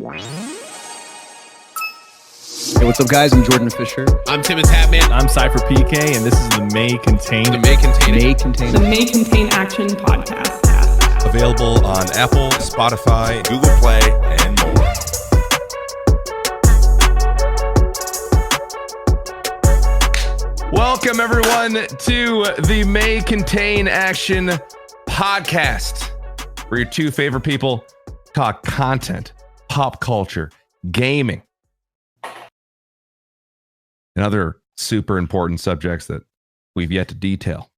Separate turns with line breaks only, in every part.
Hey, what's up, guys? I'm Jordan Fisher.
I'm Tim Hatman.
I'm Cypher PK, and this is the May Contain
Action podcast.
Available on Apple, Spotify, Google Play, and more.
Welcome, everyone, to the May Contain Action podcast, where your two favorite people talk content, pop culture, gaming, and other super important subjects that we've yet to detail.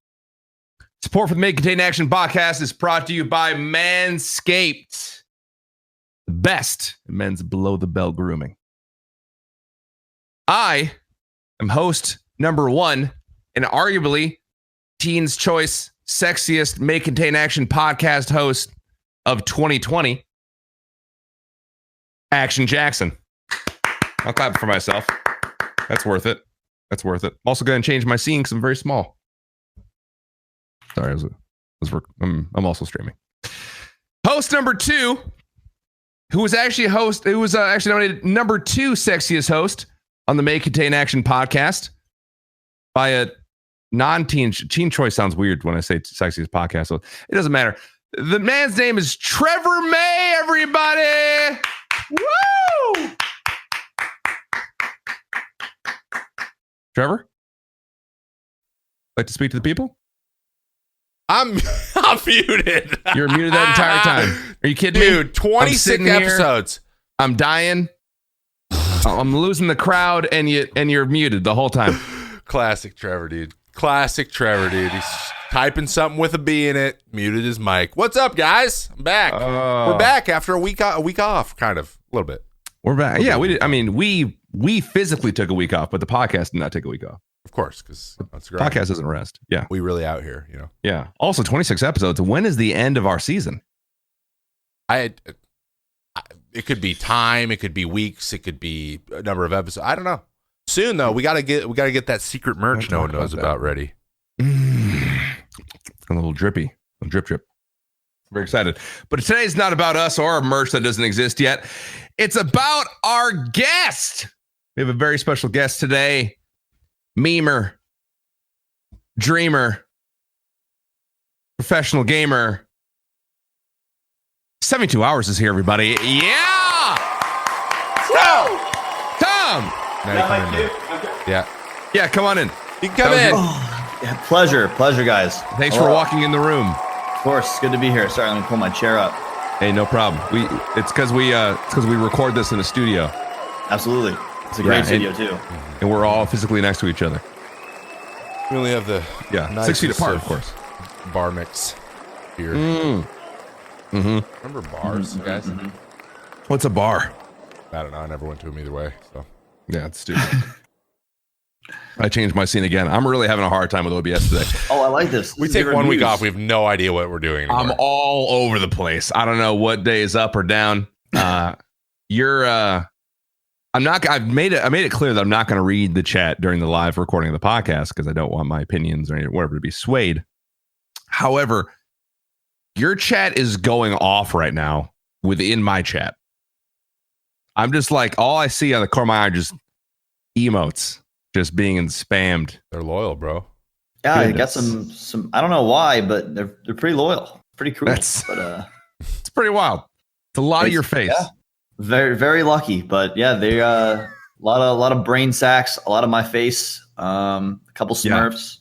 Support for the May Contain Action podcast is brought to you by Manscaped, the best in men's below-the-belt grooming. I am host number one and arguably Teen's Choice sexiest May Contain Action podcast host of 2020, ActionJaxon. I'll clap for myself. That's worth it. That's worth it. I'm also going to change my scene because I'm very small. Sorry, I'm also streaming. Host number two, who was actually nominated number two sexiest host on the May Contain Action podcast by a non-teen. Teen Choice sounds weird when I say sexiest podcast, so it doesn't matter. The man's name is Trevor May, everybody. Woo! Trevor? Like to speak to the people?
I'm muted.
You're muted that entire time. Are you kidding me?
Dude, 26 episodes.
I'm dying. I'm losing the crowd, and you're muted the whole time.
Classic Trevor, dude. He's typing something with a B in it. Muted his mic. What's up, guys? I'm back. We're back after a week off, kind of, a little bit.
We're back. Yeah, we did. I mean, we physically took a week off, but the podcast did not take a week off.
Of course, because that's great.
Podcast doesn't rest. Yeah,
we really out here, you know.
Yeah. Also, 26 episodes. When is the end of our season?
It could be time. It could be weeks. It could be a number of episodes. I don't know. Soon though, we gotta get that secret merch no one knows about ready.
A little drippy, a drip. Very excited. But today's not about us or our merch that doesn't exist yet. It's about our guest. We have a very special guest today. Memer, dreamer, professional gamer. 72 Hours is here, everybody. Yeah! Tom! Yeah, come on in.
You can come in.
Yeah, pleasure, guys.
Thanks for walking in the room.
Of course, it's good to be here. Sorry, let me pull my chair up.
Hey, no problem. It's because we record this in a studio.
Absolutely, it's a great studio too.
And we're all physically next to each other.
We only have the
6 feet apart, of course.
Bar mix here. Remember bars, guys?
What's a bar?
I don't know. I never went to them either way. So
yeah, it's stupid. I changed my scene again. I'm really having a hard time with OBS today.
Oh, I like this.
We take 1 week off. We have no idea what we're doing anymore.
I'm all over the place. I don't know what day is up or down. I made it clear that I'm not going to read the chat during the live recording of the podcast because I don't want my opinions or whatever to be swayed. However, your chat is going off right now within my chat. I'm just like, all I see on the corner of my eye are just emotes just being spammed.
They're loyal, bro.
Yeah, I got some. I don't know why, but they're pretty loyal. Pretty cruel. It's
pretty wild. It's a lot of your face.
Yeah, very, very lucky. But yeah, they a lot of brain sacks, a lot of my face, a couple Smurfs.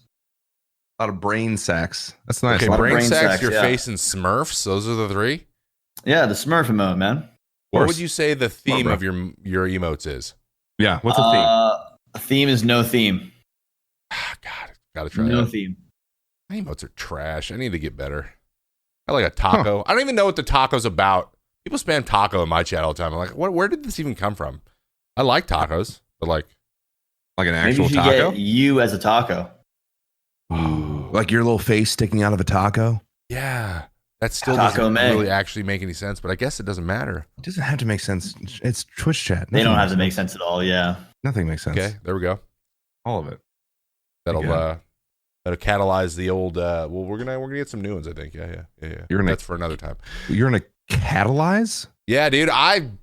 A lot of brain sacks. That's nice.
Okay, brain sacks, your face, and Smurfs. Those are the three?
Yeah, the Smurf emote, man.
What would you say the theme of your emotes is?
Yeah, what's the theme?
A theme is no theme.
God, gotta try
no
that.
Theme.
My emotes are trash. I need to get better. I like a taco. I don't even know what the taco's about. People spam taco in my chat all the time. I'm like, where did this even come from? I like tacos, but like
an actual
maybe you
taco?
Get you as a taco.
Ooh, like your little face sticking out of a taco?
Yeah. That still doesn't really actually make any sense, but I guess it doesn't matter.
It doesn't have to make sense. It's Twitch chat.
They don't have to make sense at all. Yeah.
Nothing makes sense.
Okay, there we go.
All of it.
That'll catalyze the old. Well, we're gonna get some new ones. I think. Yeah.
That's
for another time.
You're gonna Catalyze?
Yeah, dude. I've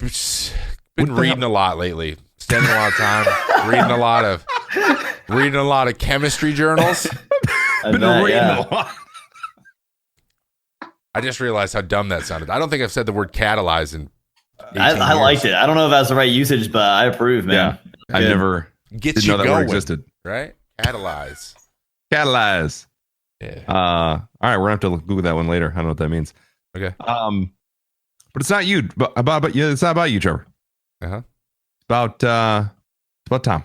been reading a lot lately. Spending a lot of time reading a lot of chemistry journals.
Been reading a lot.
I just realized how dumb that sounded. I don't think I've said the word catalyze in 18
I
years.
liked it. I don't know if that's the right usage, but I approve, man.
I never
Get
didn't
you
know that
going,
word existed.
right? Catalyze.
Catalyze.
Yeah.
All right, we're gonna have to Google that one later. I don't know what that means.
Okay.
But it's not you. But it's not about you, Trevor.
Uh-huh.
It's about Tom.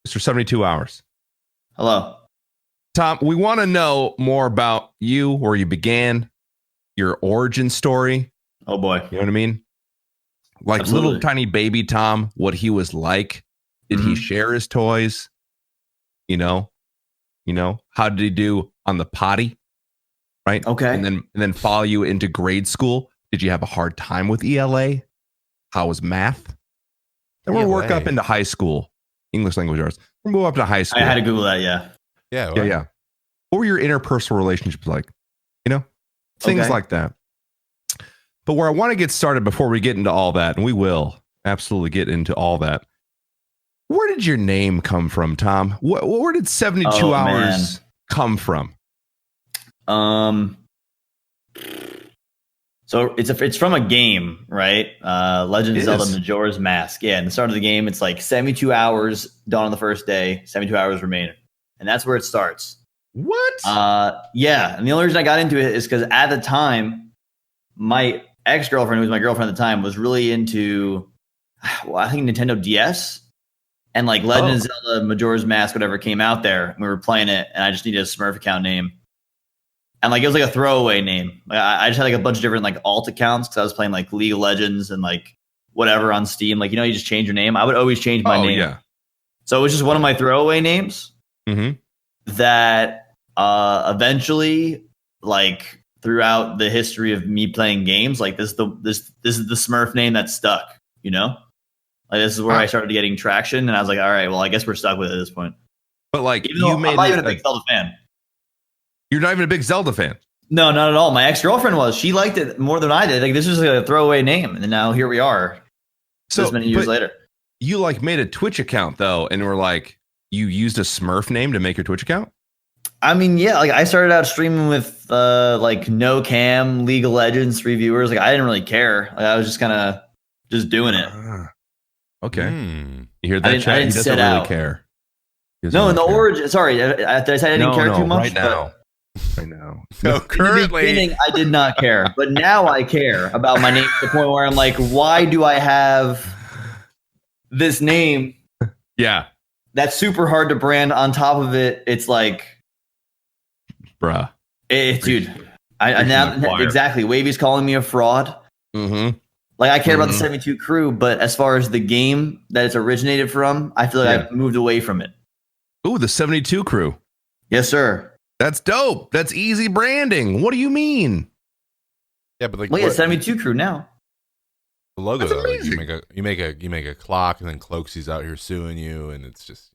Mr. 72 Hours.
Hello.
Tom, we want to know more about you, where you began, your origin story.
Oh boy.
You know what I mean? Like
Absolutely.
little tiny baby Tom, what he was like. Did he share his toys? You know, how did he do on the potty? Right.
Okay.
And then follow you into grade school. Did you have a hard time with ELA? How was math? Then we'll work up into high school, English language arts. We'll move up to high school.
I had to Google that. Yeah.
Yeah.
Yeah. What were your interpersonal relationships like? Things like that. But where I want to get started before we get into all that, and we will absolutely get into all that. Where did your name come from, Tom? Where did 72 hours come from?
So it's from a game, right? Legend of Zelda Majora's Mask. Yeah, in the start of the game, it's like 72 hours dawn on the first day, 72 hours remain. And that's where it starts.
What?
Yeah. And the only reason I got into it is because at the time, my ex-girlfriend, who was my girlfriend at the time, was really into, I think, Nintendo DS. And like Legend of Zelda Majora's Mask, whatever came out there, and we were playing it, and I just needed a Smurf account name. And like it was like a throwaway name. Like, I just had like a bunch of different like alt accounts because I was playing like League of Legends and like whatever on Steam. Like, you just change your name. I would always change my name.
Yeah.
So it was just one of my throwaway names that eventually, like throughout the history of me playing games, like this is the Smurf name that stuck. Like this is where I started getting traction, and I was like, all right, well, I guess we're stuck with it at this point.
But like
I'm not even a big Zelda fan.
You're not even a big Zelda fan.
No, not at all. My ex-girlfriend was. She liked it more than I did. Like this was like a throwaway name, and now here we are. So this many years later.
You like made a Twitch account though, and were like, you used a Smurf name to make your Twitch account?
I mean, yeah, like I started out streaming with like no cam, League of Legends, 3 viewers. Like I didn't really care. Like I was just kind of just doing it.
Okay. You hear that, chat? He doesn't really care.
No, in the origin. Sorry, did I say I didn't care too much?
Right now.
No, currently.
In the beginning, I did not care, but now I care about my name to the point where I'm like, why do I have this name?
Yeah.
That's super hard to brand. On top of it, it's like,
bruh.
Dude. I now exactly. Wavy's calling me a fraud. Like I care about the 72 crew, but as far as the game that it's originated from, I feel like I've moved away from it.
Ooh, the 72 crew.
Yes, sir.
That's dope. That's easy branding. What do you mean?
Yeah, but like,
look at 72 crew now.
The logo though, like you make a clock, and then Cloaksy's out here suing you, and it's just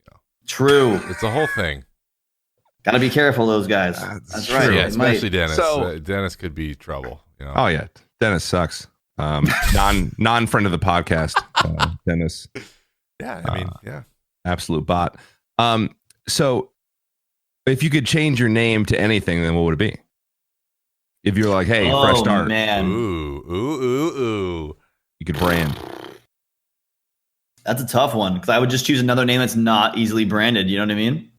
true.
It's the whole thing.
Got to be careful, those guys. That's right.
Yeah, especially Dennis.
So,
Dennis could be trouble.
Oh yeah, Dennis sucks. Non friend of the podcast, Dennis.
Yeah, I mean, yeah,
absolute bot. So if you could change your name to anything, then what would it be? If you're like, hey, fresh start,
man.
Ooh.
You could brand.
That's a tough one because I would just choose another name that's not easily branded. You know what I mean?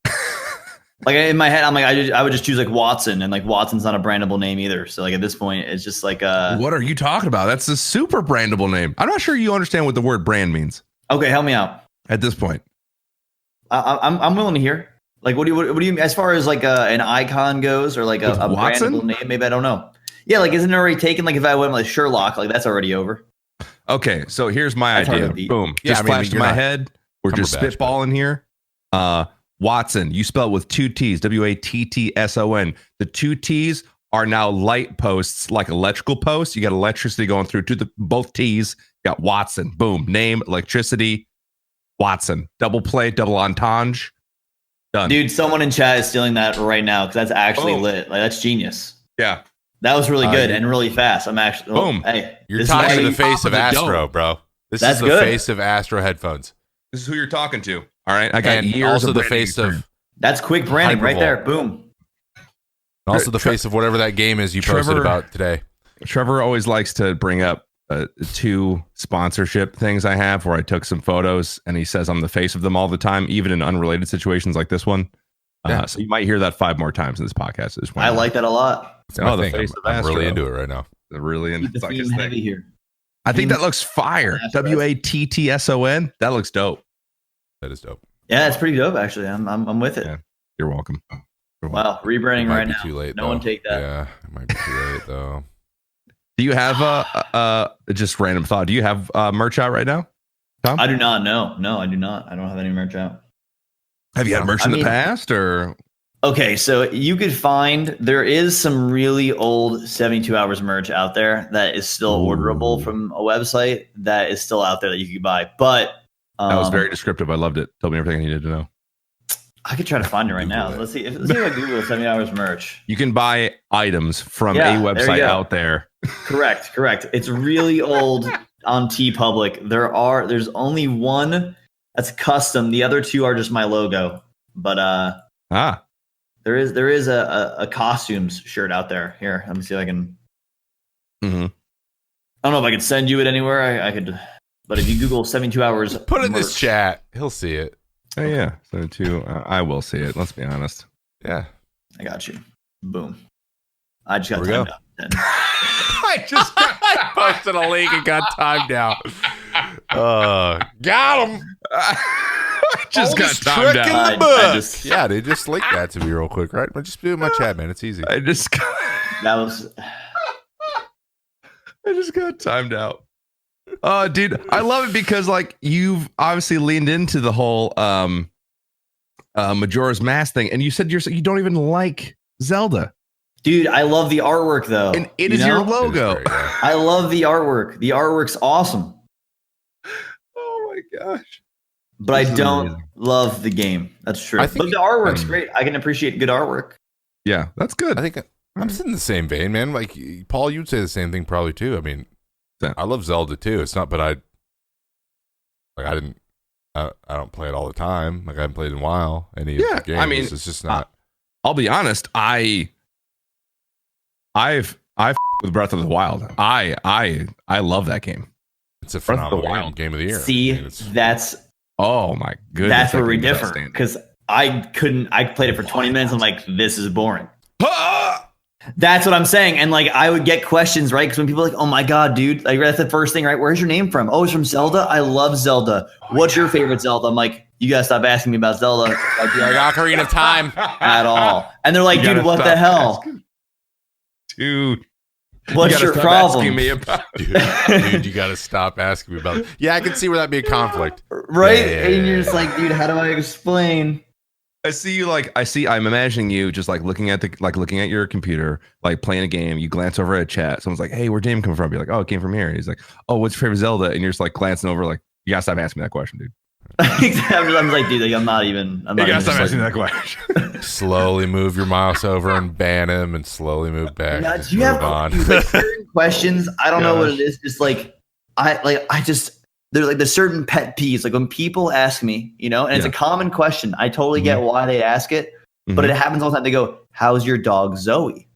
Like in my head, I'm like, I would just choose like Watson, and like Watson's not a brandable name either. So like at this point, it's just like
what are you talking about? That's a super brandable name. I'm not sure you understand what the word brand means.
Okay, help me out.
At this point,
I'm willing to hear. Like, what do you as far as like an icon goes, or like a brandable name? Maybe I don't know. Yeah, like isn't it already taken? Like if I went with Sherlock, like that's already over.
Okay, so here's my idea. Boom, just flashed in my head. We're just spitballing here. Watson, you spell it with 2 T's, Watson. The 2 T's are now light posts, like electrical posts. You got electricity going through to both T's. You got Watson. Boom. Name, electricity, Watson. Double play, double entendre. Done.
Dude, someone in chat is stealing that right now because that's actually lit. Like that's genius.
Yeah.
That was really good and really fast. I'm actually
Boom.
Hey,
You're talking to the face of
the
Astro,
dome.
bro. This
That's
is the
good.
face of Astro headphones.
This is who you're talking to. All right. I got
And
years
also
of
the
branding
face of
experience.
that's quick branding right
Hypervolt.
there. Boom.
also the face of whatever that game is you posted
Trevor-
about today.
Trevor always likes to bring up 2 sponsorship things I have where I took some photos, and he says I'm the face of them all the time, even in unrelated situations like this one.
Yeah.
So you might hear that 5 more times in this podcast.
I like that a lot.
It's my
the
thing.
face of
I'm really
Astro.
into it right now.
Really,
Keep the
it's like
theme
his thing.
heavy here.
I think that looks fire.
Astro.
WATTSON. That looks dope.
That is dope.
Yeah, it's pretty dope actually. I'm with it.
Yeah. You're welcome.
Wow, rebranding
It might
right
be
now.
too late.
No
though.
one take that.
Yeah, it might be too late though.
Do you have just random thought? Do you have merch out right now? Tom?
I do not know. No, I do not. I don't have any merch out.
Have you had merch in the
mean-
past or?
Okay, so you could find there is some really old 72 hours merch out there that is still orderable from a website that is still out there that you could buy. But
That was very descriptive. I loved it. Told me everything I needed to know.
I could try to find it right now. Let's see if I Google 70 hours merch.
You can buy items from
Yeah,
a
there you
website
go.
out there.
Correct. It's really old on TeePublic. There's only one that's custom. The other 2 are just my logo. But there is a costumes shirt out there. Here, let me see if I can.
Mm-hmm.
I don't know if I could send you it anywhere. I could, but if you Google 72 hours,
Put it in this
merch-
chat. He'll see it.
Oh, yeah. So too, I will see it. Let's be honest.
Yeah.
I got you. Boom. I just got
There we
timed
go.
out. Then.
I just
I posted a link and got timed out. Got him.
I just got
Oldest
timed
trick in
out.
the
I
book.
just-
Yeah, dude, just link that to me real quick, right? But just do it in my chat, man. It's easy.
I just
That was
got timed out. Dude, I love it because like you've obviously leaned into the whole Majora's Mask thing, and you said you don't even like Zelda,
dude. I love the artwork though.
and it
You
is your
know?
It is
logo.
great, yeah.
I love the artwork. The artwork's awesome,
Oh my gosh!
but I
This is
don't
amazing.
love the game. That's true.
I think-
But the artwork's great. I can appreciate good artwork.
Yeah, that's good.
I think I'm in the same vein, man. Like Paul, you'd say the same thing probably too. I mean,
Yeah.
I love Zelda too. It's not, but I don't play it all the time. Like I haven't played in a while. Any of
Yeah,
the games.
I mean,
it's just not.
I'll be honest. I've with Breath of the Wild. I love that game.
It's a
Breath of the
phenomenal
Wild.
game of the year.
See,
I mean, it's-
that's
Oh my goodness!
that's where
that
we're
game is
different
outstanding.
because I played it for 20 minutes. I'm like, this is boring.
Ah!
That's what I'm saying. And like, I would get questions, right? Because when people are like, oh my God, dude, like that's the first thing, right? Where's your name from? Oh, it's from Zelda. I love Zelda. What's your favorite Zelda? I'm like, you gotta stop asking me about Zelda. I'd be like,
Ocarina of Time.
at all. And they're like,
You gotta
dude, what the
stop
hell?
asking. Dude,
What's
you
your
gotta stop asking
problem?
me about
Dude, you got to stop asking me about it. Yeah, I can see where that'd be a conflict.
Right?
Yeah, yeah,
And you're
yeah.
just like, dude, how do I explain?
I'm imagining you just like looking at your computer, like playing a game. You glance over at chat. Someone's like, "Hey, where'd Dame come from?" You're like, "Oh, it came from here." And he's like, "Oh, what's your favorite Zelda?" And you're just like glancing over, like, "You gotta stop asking me that question, dude.
I'm like, dude, like, I'm not
You
even
gotta stop
just,
asking
like,
that question."
Slowly move your mouse over and ban him, and slowly move back.
Now,
and
do you
move
have
on.
like, certain questions? I don't know what
Gosh.
it is. Just like I just there's like the certain pet peeves. Like when people ask me, you know, and it's a
Yeah.
common question. I totally get why they ask it, but it happens all the time. They go, "How's your dog Zoe?"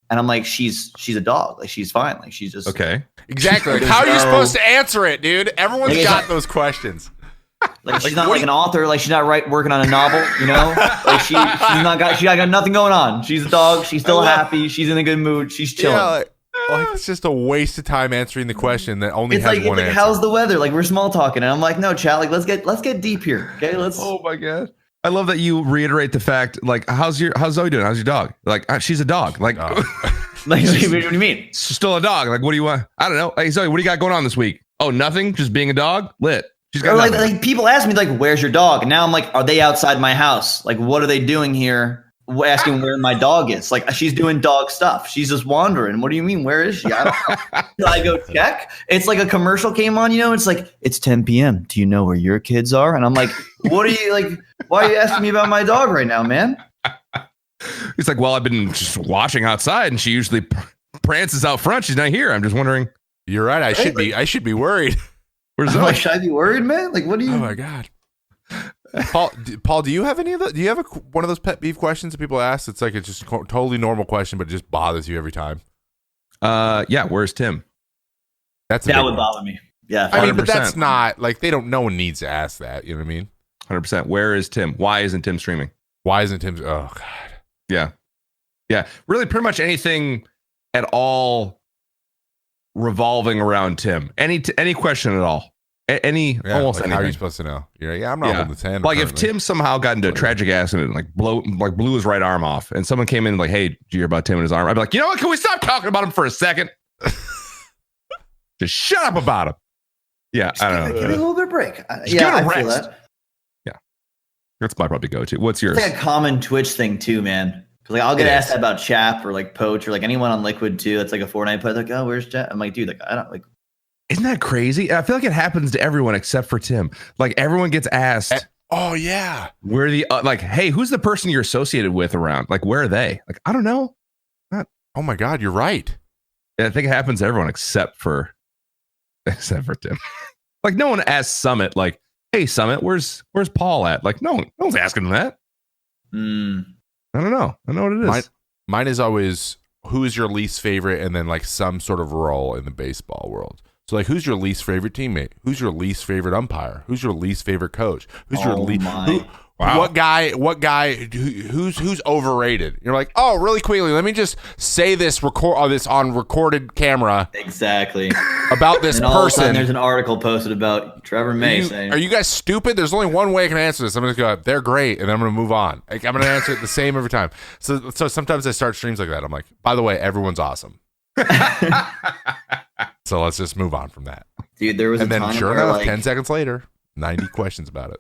And I'm like, "She's a dog. Like she's fine. Like she's just
Okay.
Exactly. Like,
There's
how are you
no-
supposed to answer it, dude? Everyone's
Like, it's
got
like-
those questions.
like she's
like,
not
what
like
do
an author. Like she's not working on a novel. You know, like she got nothing going on. She's a dog. She's still
I love-
happy. She's in a good mood. She's chilling."
Yeah, like, it's just a waste of time answering the question that only
It's
has
like,
one answer.
how's the weather? Like we're small talking, and I'm like, no, chat. Like let's get deep here. Okay, let's.
Oh my god. I love that you reiterate the fact, like, how's Zoe doing? How's your dog? Like, she's a dog. Like,
Like, what do you mean?
she's still a dog. Like, what do you want? I don't know. Hey, Zoe, what do you got going on this week? Oh, nothing. Just being a dog. Lit. She's got
Or like,
nothing.
like people ask me like, "Where's your dog?" And now I'm like, "Are they outside my house? Like, what are they doing here?" Asking where my dog is. Like, she's doing dog stuff. She's just wandering. What do you mean? Where is she? I don't know. I go check. It's like a commercial came on. You know, it's like it's 10 p.m. Do you know where your kids are? And I'm like, what are you like? Why are you asking me about my dog right now, man?
He's like, well, I've been just watching outside, and she usually prances out front. She's not here. I'm just wondering.
You're right. I should be worried.
Where's
I'm
Zoe?
like, should I be worried, man? Like, what do you?
Oh my god. Paul, do you have any of the? Do you have one of those pet peeve questions that people ask? It's like it's just a totally normal question, but it just bothers you every time.
Yeah. Where's Tim?
That
would bother me. Yeah,
I mean, but
100%.
that's not like no one needs to ask that. You know what I mean?
100%. Where is Tim? Why isn't Tim streaming?
Why isn't Tim? Oh god.
Yeah. Really, pretty much anything at all revolving around Tim. Any question at all. Almost
like,
anything.
how are you supposed to know? You're like, I'm not holding the 10.
Like if Tim somehow got into a tragic accident and blew his right arm off, and someone came in like, hey, did you hear about Tim and his arm? I'd be like, you know what? Can we stop talking about him for a second? Just shut up about him. Yeah, I don't know.
Give me a little bit of break.
Give it a
I feel
rest.
that.
Yeah, that's my probably go-to. What's yours?
It's like a common Twitch thing too, man. Because like I'll get asked that about Chap or like Poach or like anyone on Liquid too. It's like a Fortnite player. Like, oh, where's Chap? I'm like, dude, like I don't like.
Isn't that crazy? I feel like it happens to everyone except for Tim. Like everyone gets asked.
Oh yeah.
Where the like, hey, who's the person you're associated with around? Like, where are they? Like, I don't know.
Oh my god, you're right.
I think it happens to everyone except for Tim. Like, no one asks Summit, like, hey, Summit, where's Paul at? Like, no one's asking him that. I don't know. I know what it is.
Mine is always who is your least favorite, and then like some sort of role in the baseball world. So like, who's your least favorite teammate? Who's your least favorite umpire? Who's your least favorite coach? Who's your least?
Wow.
What guy? Who's overrated? You're like, oh, really quickly. Let me just say this on recorded camera.
Exactly.
About this
and all of a sudden
person.
there's an article posted about Trevor May saying,
Are you guys stupid? There's only one way I can answer this. I'm going to go, they're great, and then I'm going to move on. Like, I'm going to answer it the same every time. So sometimes I start streams like that. I'm like, by the way, everyone's awesome. So let's just move on from that.
dude, there was
And
a
then
time
sure
where,
enough,
like,
10 seconds later, 90 questions about it.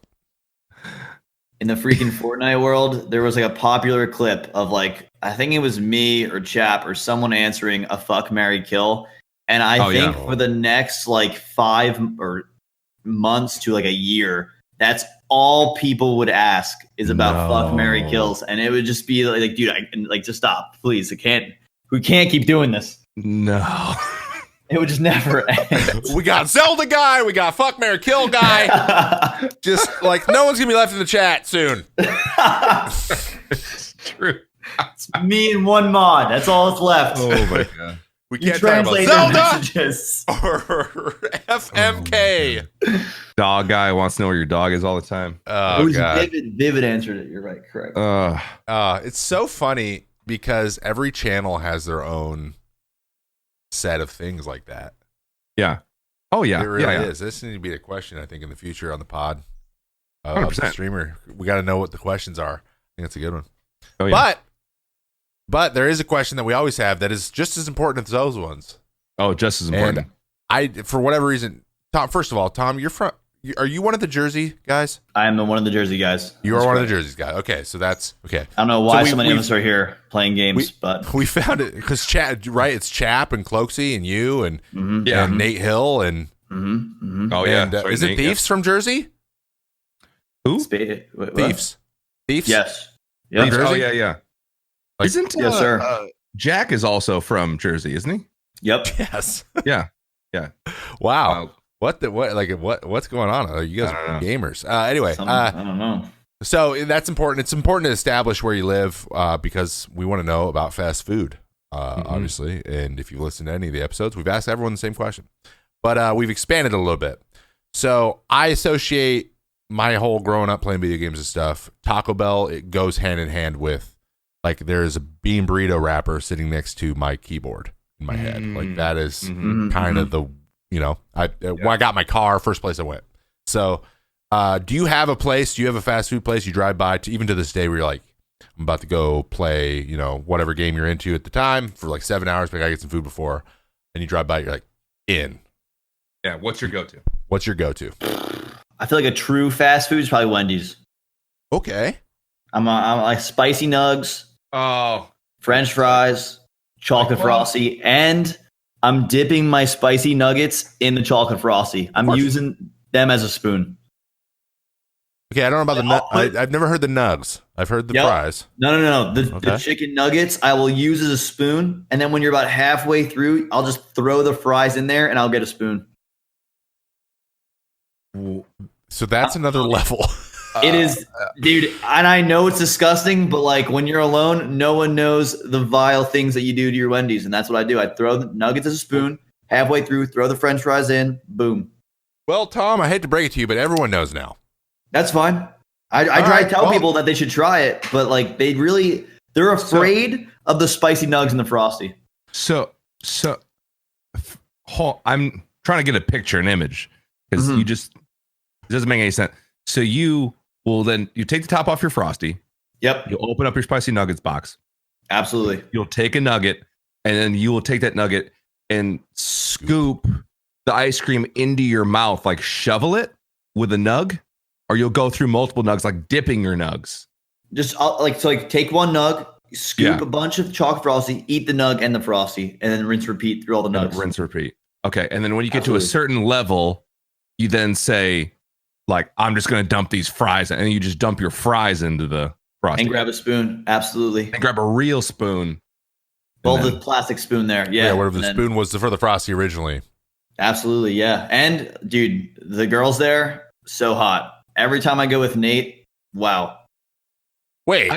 in the freaking Fortnite world, there was like a popular clip of like, I think it was me or Chap or someone answering a fuck, marry, kill. And I think for the next like 5 or months to like a year, that's all people would ask is about fuck, marry, kills. And it would just be like, dude, just stop, please. We can't keep doing this.
No.
It would just never end.
We got Zelda guy. We got fuck, marry, kill guy. Just like no one's going to be left in the chat soon.
It's true.
It's me and one mod. That's all that's left.
Oh my god.
We
You
can't talk about
translate their
Zelda
messages.
or FMK.
Dog guy wants to know where your dog is all the time.
Oh,
it was
God.
Vivid answered it. You're right. Correct.
It's so funny because every channel has their own set of things like that.
Yeah. Oh yeah.
It really
yeah.
is. This needs to be a question, I think, in the future on the pod. Of the
100%.
streamer. We got to know what the questions are. I think that's a good one.
Oh yeah.
But there is a question that we always have that is just as important as those ones.
Oh, just as important.
And for whatever reason, Tom, first of all, Tom, are you one of the Jersey guys?
I am one of the Jersey guys.
You are one of the Jersey guys. Okay, so that's okay.
I don't know why
So
so many of us are here playing games, but
we found it because right? It's Chap and Cloaksy and you and
Yeah.
and Nate Hill and
Oh yeah.
and,
Sorry,
is it
Nate,
Thieves from Jersey?
Who?
Thieves.
Yes.
From
Yep.
Jersey?
Oh yeah.
Like-
Isn't
Yes, sir.
Jack is also from Jersey, isn't he?
Yep.
Yes.
Yeah.
Wow. What's going on? You guys
I
are
don't know.
gamers. Anyway,
I don't know.
so that's important. It's important to establish where you live because we want to know about fast food, obviously. And if you've listened to any of the episodes, we've asked everyone the same question, but we've expanded a little bit. So I associate my whole growing up playing video games and stuff. Taco Bell, it goes hand in hand with like there's a bean burrito wrapper sitting next to my keyboard in my head. Like that is kind of the when I got my car, first place I went. So, do you have a place? Do you have a fast food place you drive by to even to this day where you're like, I'm about to go play, whatever game you're into at the time for like 7 hours, but I gotta get some food before, and you drive by, you're like, in.
Yeah. What's your go-to?
What's your go-to?
I feel like a true fast food is probably Wendy's.
Okay.
I'm like spicy nugs,
Oh,
French fries, chocolate frosty, and I'm dipping my spicy nuggets in the chocolate frosty. I'm using them as a spoon.
Okay, I don't know about the nut.
I'll put-
I've never heard the nugs. I've heard the
Yep.
fries.
No. The
Okay.
chicken nuggets I will use as a spoon, and then when you're about halfway through, I'll just throw the fries in there, and I'll get a spoon.
So that's another level.
It is, dude, and I know it's disgusting, but like when you're alone, no one knows the vile things that you do to your Wendy's, and that's what I do. I throw the nuggets as a spoon, halfway through, throw the French fries in, boom.
Well, Tom, I hate to break it to you, but everyone knows now.
That's fine. I try
right,
to tell
well-
people that they should try it, but like they're afraid of the spicy nugs and the frosty.
I'm trying to get a picture, an image, because
Mhm.
it doesn't make any sense. So you take the top off your frosty.
Yep,
You'll open up your spicy nuggets box.
absolutely.
You'll take a nugget, and then you will take that nugget and scoop the ice cream into your mouth, like shovel it with a nug, or you'll go through multiple nugs, like dipping your nugs.
Just take one nug, scoop
Yeah.
a bunch of chocolate frosty, eat the nug and the frosty, and then rinse repeat through all the nugs.
Rinse, repeat. Okay, and then when you get
Absolutely.
to a certain level, you then say, like, I'm just going to dump these fries, and you just dump your fries into the frosty
And grab a spoon, absolutely.
and grab a real spoon.
Well,
and
the
then-
plastic spoon there, yeah.
Whatever
and
the
then-
spoon was for the frosty originally.
Absolutely, yeah. And dude, the girls there, so hot. Every time I go with Nate, wow.
Wait,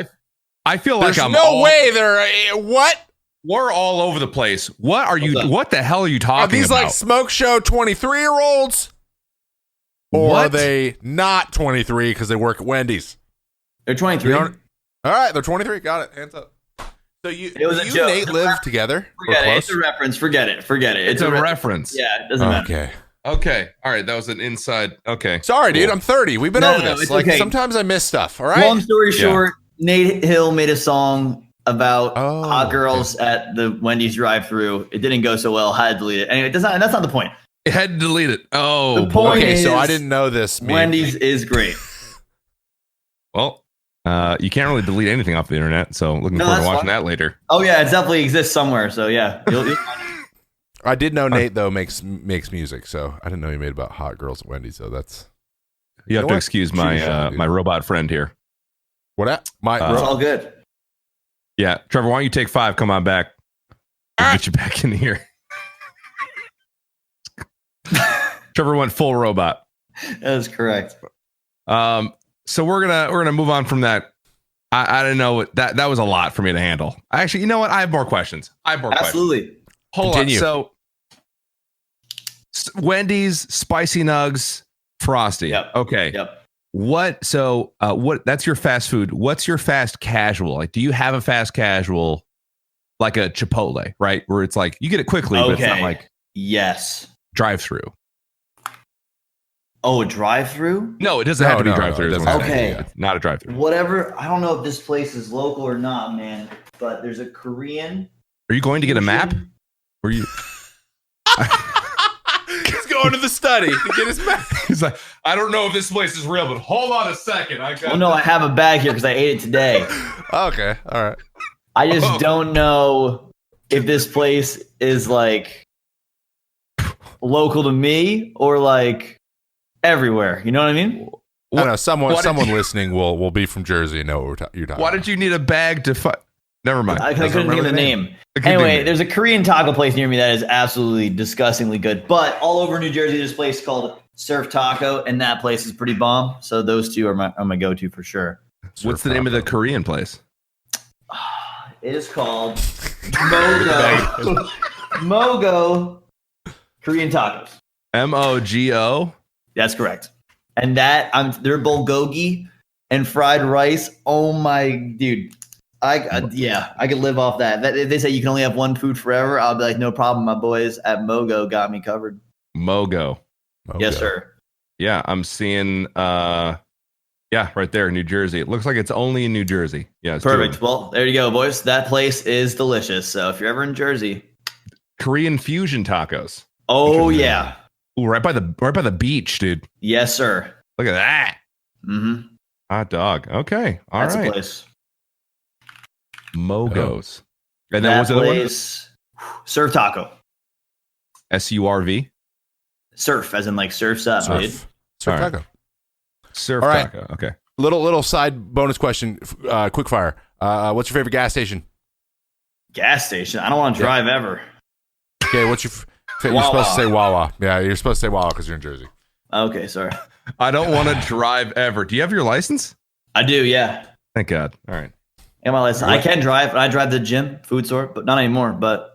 I feel
there's
like I'm
no way they're what?
We're all over the place. What are you?
What's up?
What the hell are you talking
Are these
about?
like smoke show 23-year-olds? Or
What?
are they not 23 because they work at Wendy's?
They're 23.
You don't- All right, they're 23. Got it. Hands up. So you
It was a
and
joke.
Nate live together? Or
Forget it.
close?
It's a reference. Forget it.
It's a reference.
Yeah, it doesn't matter.
Okay.
Okay. All right. That was an inside. Okay.
Sorry, dude.
Cool.
I'm 30. We've been
No,
over
no,
this.
it's
Like
okay.
sometimes I miss stuff. All right.
Long story
Yeah.
short, Nate Hill made a song about
Oh,
hot girls at the Wendy's drive-through. It didn't go so well. Had to delete it. Anyway, that's not the point.
I had to delete it. Oh,
The
boy.
point
Okay, so
is-
I didn't know this.
Wendy's is great.
Well, you can't really delete anything off the internet. So looking
No,
forward to
that's
watching
fine.
that later.
Oh yeah, it definitely exists somewhere. So yeah, you'll
I did know Nate though makes music, so I didn't know he made about hot girls at Wendy's. So that's
You have
know
to
what?
excuse
Shoot
my
your shot, dude.
my robot friend here.
what? My
it's all good.
Yeah, Trevor, why don't you take 5? Come on back. We'll get you back in here. Trevor went full robot.
That is correct.
So we're gonna move on from that. I don't know that was a lot for me to handle. Actually, you know what? I have more questions. Questions.
Absolutely.
Hold
Continue.
on. So Wendy's spicy nugs, frosty.
Yep.
Okay.
Yep.
What? So what? That's your fast food. What's your fast casual? Like, do you have a fast casual, like a Chipotle, right? Where it's like you get it quickly, but it's not
Okay.
like
Yes.
drive through.
Oh, a drive-through?
No, it doesn't have to be
No,
drive through.
it doesn't have to be,
Okay.
yeah.
Not a drive through.
Whatever. I don't know if this place is local or not, man. But there's a Korean.
Are you going to get a map? Or you?
He's going to the study to get his map.
He's like, I don't know if this place is real, but hold on a second. I got.
Well, no, I have a bag here because I ate it today.
Okay, all right.
I just don't know if this place is like local to me or like everywhere. You know what I mean?
I know someone
what did
listening will be from Jersey and know what you're talking
Why
about.
did you need a bag to fight? Never mind.
I couldn't think of the name.
Continue.
Anyway, there's a Korean taco place near me that is absolutely disgustingly good. But all over New Jersey, there's a place called Surf Taco, and that place is pretty bomb. So those two are my go-to for sure.
What's the name of the Korean place?
It is called Mogo. Mogo Korean tacos.
MOGO.
That's correct. And they're bulgogi and fried rice. Oh my dude. I could live off that. If they say you can only have one food forever, I'll be like, no problem. My boys at Mogo got me covered.
Mogo.
Yes, sir.
Yeah, I'm seeing. Yeah, right there, New Jersey. It looks like it's only in New Jersey. Yeah, it's
Perfect. Well, there you go, boys. That place is delicious. So if you're ever in Jersey,
Korean fusion tacos.
oh yeah,
Ooh, right by the beach, dude.
yes, sir.
Look at that.
Mm-hmm.
Hot dog. Okay. All right.
That's a place.
Mogos. And then
That
what's the other one?
place, Surf Taco.
SURV.
Surf, as in like surfs up, dude.
Surf
All right.
taco.
Surf
All right.
taco. Okay.
Little side bonus question, quick fire. What's your favorite gas station?
Gas station. I don't want to drive ever.
Okay, what's your? You're supposed to say Wawa. Yeah, you're supposed to say Wawa because you're in Jersey.
Okay, sorry.
I don't want to drive ever. Do you have your license?
I do, yeah.
Thank God. All right.
And my license. I can drive. I drive the gym, food store, but not anymore. But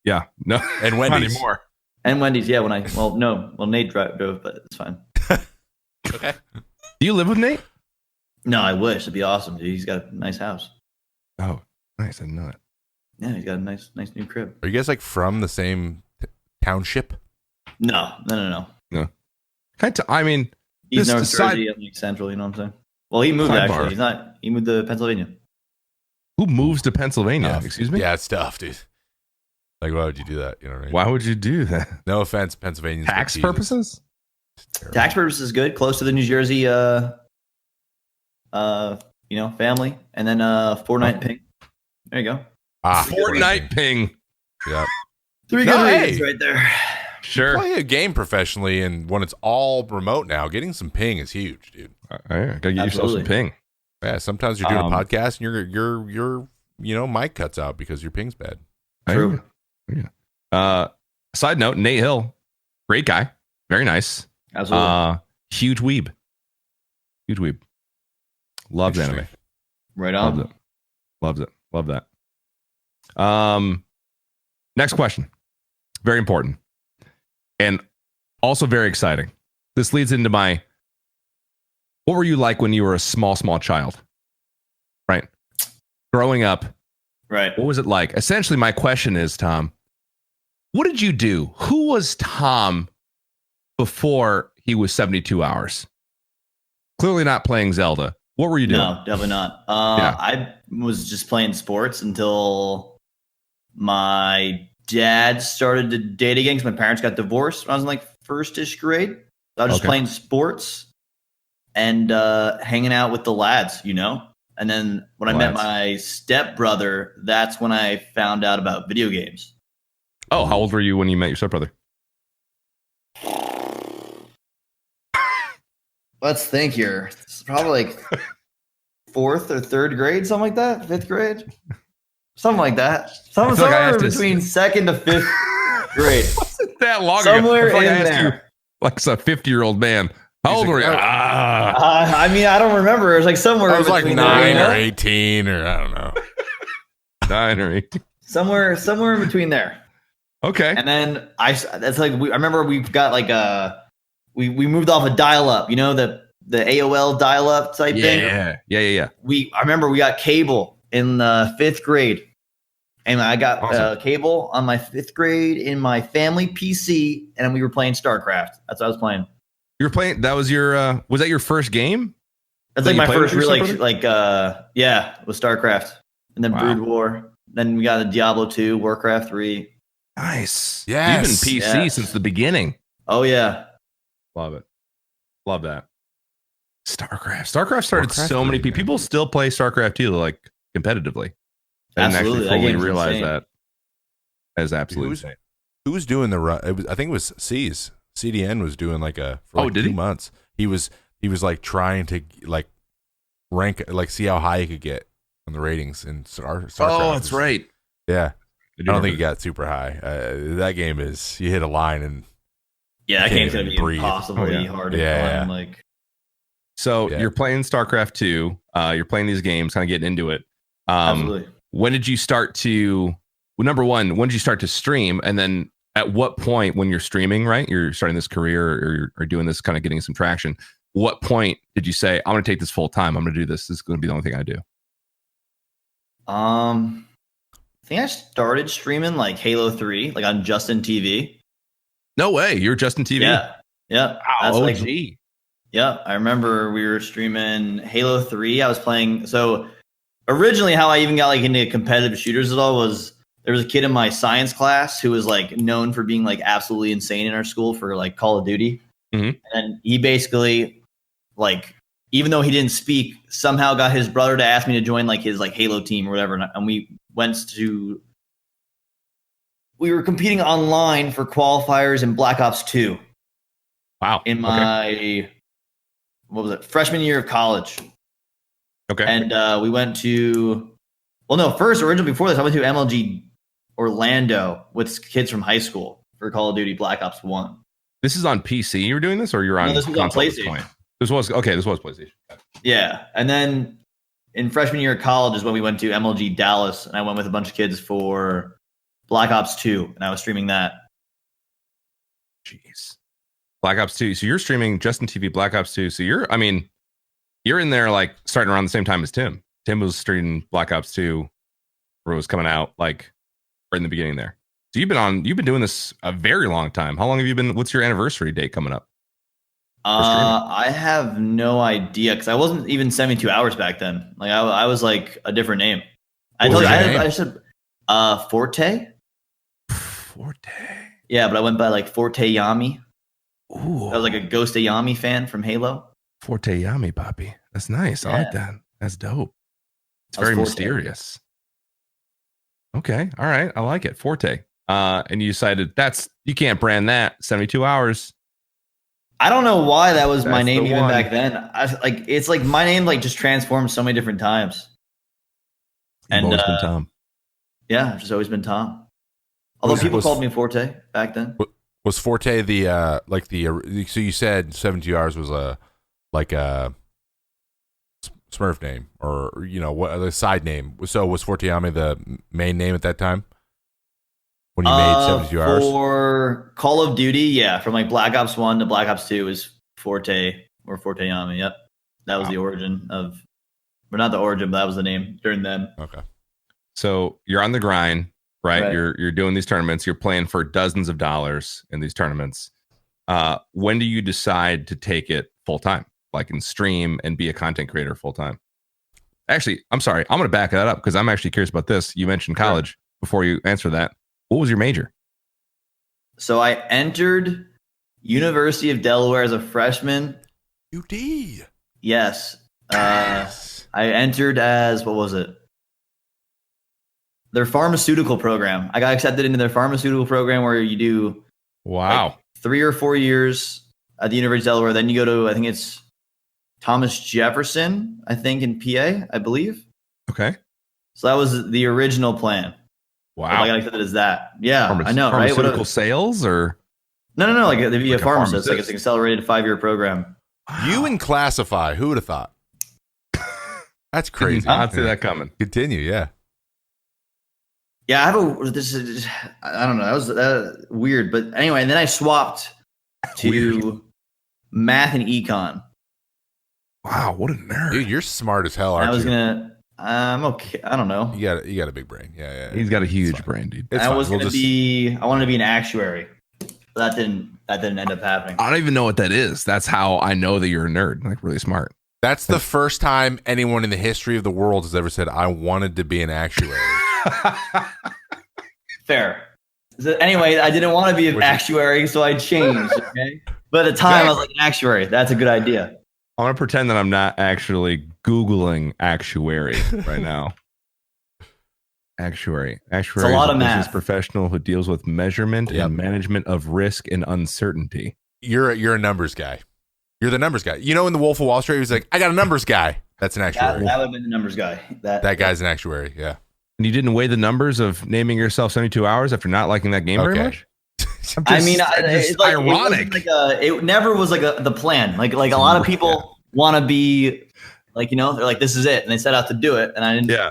Yeah. No.
And
Not
Wendy's.
anymore.
and Wendy's, yeah. Nate drove, but it's fine.
Okay.
Do you live with Nate?
No, I wish. It'd be awesome, dude. He's got a nice house.
Oh, nice. I didn't know that.
Yeah, he's got a nice new crib.
Are you guys like from the same township?
No.
I mean,
He's
This
North
side-
Jersey, I'm like Central. You know what I'm saying? Well, he moved
Sidebar.
actually. He's not. He moved to Pennsylvania.
who moves to Pennsylvania? Excuse me?
Yeah, it's tough, dude. Like, why would you do that? You know what I mean?
Why would you do that?
No offense, Pennsylvanians.
Tax
but Jesus.
purposes?
Tax purposes is good. Close to the New Jersey, family, and then Fortnite ping. There you go.
Fortnite ping.
Yeah.
3
No,
good
hey.
reasons right there.
Sure.
Play a game professionally, and when it's all remote now, getting some ping is huge, dude.
Gotta get yourself some
Absolutely.
ping.
Yeah, sometimes you're doing a podcast and your mic cuts out because your ping's bad.
True.
Yeah. Side note, Nate Hill, great guy. Very nice.
Absolutely.
Huge weeb. Loves
Interesting.
anime.
Right
Loves
on.
it. Loves it. Love that. Next question. Very important. And also very exciting. This leads into my, what were you like when you were a small child? Right? Growing up,
Right.
what was it like? Essentially, my question is, Tom, what did you do? Who was Tom before he was 72 hours? Clearly not playing Zelda. What were you doing?
No, definitely not.
Yeah.
I was just playing sports until my dad started to date again because my parents got divorced when I was in like first-ish grade. So I was just
Okay.
playing sports and hanging out with the lads, you know? And then when I met
Lads.
my stepbrother, that's when I found out about video games.
Oh, how old were you when you met your stepbrother?
Let's think here. It's probably like fourth or third grade, something like that. Fifth grade, something like that.
feel like I
Somewhere
asked this-
between second to fifth grade.
That long
Somewhere
ago. I feel like I
in
asked you
there.
like a 50-year-old man. How
He's
old
like,
were you?
oh.
I mean, I don't remember. It was like somewhere.
I was
in
like
between
9
there,
or
you know?
18 or I don't know.
9 or 8.
Somewhere in between there.
Okay.
And then I remember we got like we moved off a dial up. You know the AOL dial up type thing.
Yeah.
I remember we got cable in the fifth grade. And I got
Awesome.
cable on my fifth grade in my family PC, and we were playing StarCraft. That's what I was playing.
You were playing. That was your. Was that your first game?
That's
That
like
you
my
played with
first
your
real
stepbrother?
it was StarCraft, and then
Wow.
Brood War. Then we got a Diablo 2, Warcraft 3.
Nice.
Yes.
You've been PC
Yes.
since the beginning.
Oh yeah,
Love it. Love that. StarCraft started
Warcraft
so many
3,
people.
man.
People still play StarCraft 2 like competitively. I didn't
Absolutely. That
actually fully
game's
realize
insane.
that. That is absolutely
Who's-
insane.
Who was doing the run? I think it was C's. CDN was doing like for like
did
2
he?
months. He was like trying to like rank, like see how high he could get on the ratings in StarCraft.
Oh, that's right.
Yeah. I don't think he
it.
got super high. That game is, you hit a line and
yeah. That
Can't
game's gonna
even
be
breathe.
impossibly
Oh, yeah.
hard to
Yeah.
climb. Like
So
Yeah.
you're playing StarCraft 2. You're playing these games, kind of getting into it.
absolutely.
When did you start to? Well, number one, when did you start to stream? And then at what point, when you're streaming, right? You're starting this career or doing this, kind of getting some traction. What point did you say, "I'm going to take this full time. I'm going to do this. This is going to be the only thing I do"?
I think I started streaming like Halo 3, like on Justin TV.
No way. You're Justin TV.
Yeah.
Wow,
That's like-
OG.
Yeah, I remember we were streaming Halo 3. I was playing. So originally, how I even got like into competitive shooters at all was there was a kid in my science class who was like known for being like absolutely insane in our school for like Call of Duty.
Mhm.
And he basically, like, even though he didn't speak, somehow got his brother to ask me to join like his like Halo team or whatever. And we were competing online for qualifiers in Black Ops 2
Wow.
in
Okay.
my what was it? Freshman year of college.
Okay.
And we went to, originally before this, I went to MLG Orlando with kids from high school for Call of Duty Black Ops 1.
This is on PC you were doing this, or you're on
this was on
console at this
PlayStation.
point? This was PlayStation.
Yeah. And then in freshman year of college is when we went to MLG Dallas, and I went with a bunch of kids for Black Ops 2, and I was streaming that.
Jeez. Black Ops 2. So you're streaming Justin TV Black Ops 2. So you're in there like starting around the same time as Tim. Tim was streaming Black Ops 2 where it was coming out like right in the beginning there. So you've been doing this a very long time. How long have you been? What's your anniversary date coming up?
I have no idea because I wasn't even 72 hours back then. Like I was like a different name. I told you I said Forte.
Forte.
Yeah, but I went by like Forte Yami.
Ooh.
I was like a Ghost of Yami fan from Halo.
Forte Yami, Poppy. That's nice.
Yeah.
I like that. That's dope. It's
I was
very
Forte.
mysterious. Okay. All right. I like it. Forte. And you decided you can't brand that 72 hours.
I don't know why that was my
That's
name
the
even
one.
back then. It's like my name like just transformed so many different times.
You've always been Tom.
Yeah, I've just always been Tom. Although people called me Forte back then.
Was Forte so you said 72 hours was a Smurf name, or what the side name? So was Forteami the main name at that time when you made 72 hours?
For Call of Duty, yeah, from like Black Ops 1 to Black Ops 2 was Forte or Forteami. Yep, that was the origin of, or not the origin, but that was the name during them.
Okay.
So you're on the grind, right?
Right.
You're doing these tournaments. You're playing for dozens of dollars in these tournaments. When do you decide to take it full time, like in stream and be a content creator full time? Actually, I'm sorry. I'm going to back that up because I'm actually curious about this. You mentioned college before you answer that. What was your major?
So I entered University of Delaware as a freshman.
UD.
Yes. I entered as, what was it? Their pharmaceutical program. I got accepted into their pharmaceutical program where you do
Wow.
3 or 4 years at the University of Delaware. Then you go to, I think it's Thomas Jefferson, I think in PA, I believe.
Okay.
So that was the original plan.
Wow.
I got accepted as that. Yeah, I know, right?
Pharmaceutical sales or?
No. Like they'd be
Like
a
a
pharmacist. Like it's
pharmacist.
an accelerated 5-year program.
You and Classify. Who would have thought? That's crazy.
Did not see that coming.
Continue. Yeah.
Yeah, I don't know. That was weird. But anyway, and then I swapped to math and econ.
Wow, what a nerd.
Dude, you're smart as hell,
And
aren't you?
I'm okay. I don't know.
You got a big brain. Yeah.
He's got a huge
It's fine.
brain, dude.
It's
I
fine.
was
We'll
gonna
just-
I wanted to be an actuary. But that didn't end up happening.
I don't even know what that is. That's how I know that you're a nerd, like really smart.
That's the first time anyone in the history of the world has ever said, I wanted to be an actuary.
Fair. So anyway, I didn't want to be an actuary, so I changed. Okay, but at the time I was like, an actuary. That's a good idea.
I want to pretend that I'm not actually Googling actuary right now. Actuary. Actuary
It's a lot
is
of
business
math.
professional who deals with measurement
Yep.
and management of risk and uncertainty.
You're a numbers guy. You're the numbers guy. You know, in the Wolf of Wall Street, he was like, I got a numbers guy. That's an
That
actuary.
would have been the numbers guy.
That guy's an actuary. Yeah.
And you didn't weigh the numbers of naming yourself 72 hours after not liking that game very
Okay.
much?
I mean, it's like,
ironic.
It never was like the plan. Like a lot of people want to be like, they're like, this is it, and they set out to do it, and I didn't.
Yeah.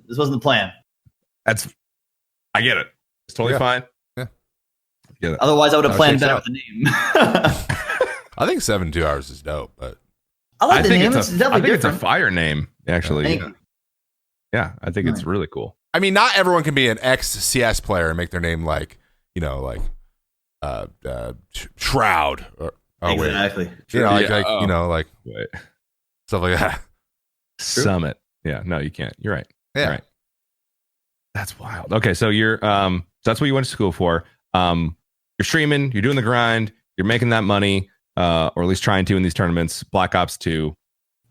This wasn't the plan.
I get it. It's totally
Yeah.
fine.
Yeah.
Get it.
Otherwise, I would have
No,
planned
checks
better
out.
with the name.
I think 72 hours is dope, but
I like the
think
name.
it's
It's
a
definitely
it's a
different.
fire name, actually.
Thank
Yeah.
you.
Yeah, I think it's really cool.
I mean, not everyone can be an ex-CS player and make their name like, Shroud. Or,
Exactly.
Like
Wait.
stuff like that.
Summit. Yeah, no, you can't. You're right.
Yeah.
You're right. That's wild. Okay, so you're so that's what you went to school for. You're streaming, you're doing the grind, you're making that money, or at least trying to in these tournaments. Black Ops 2.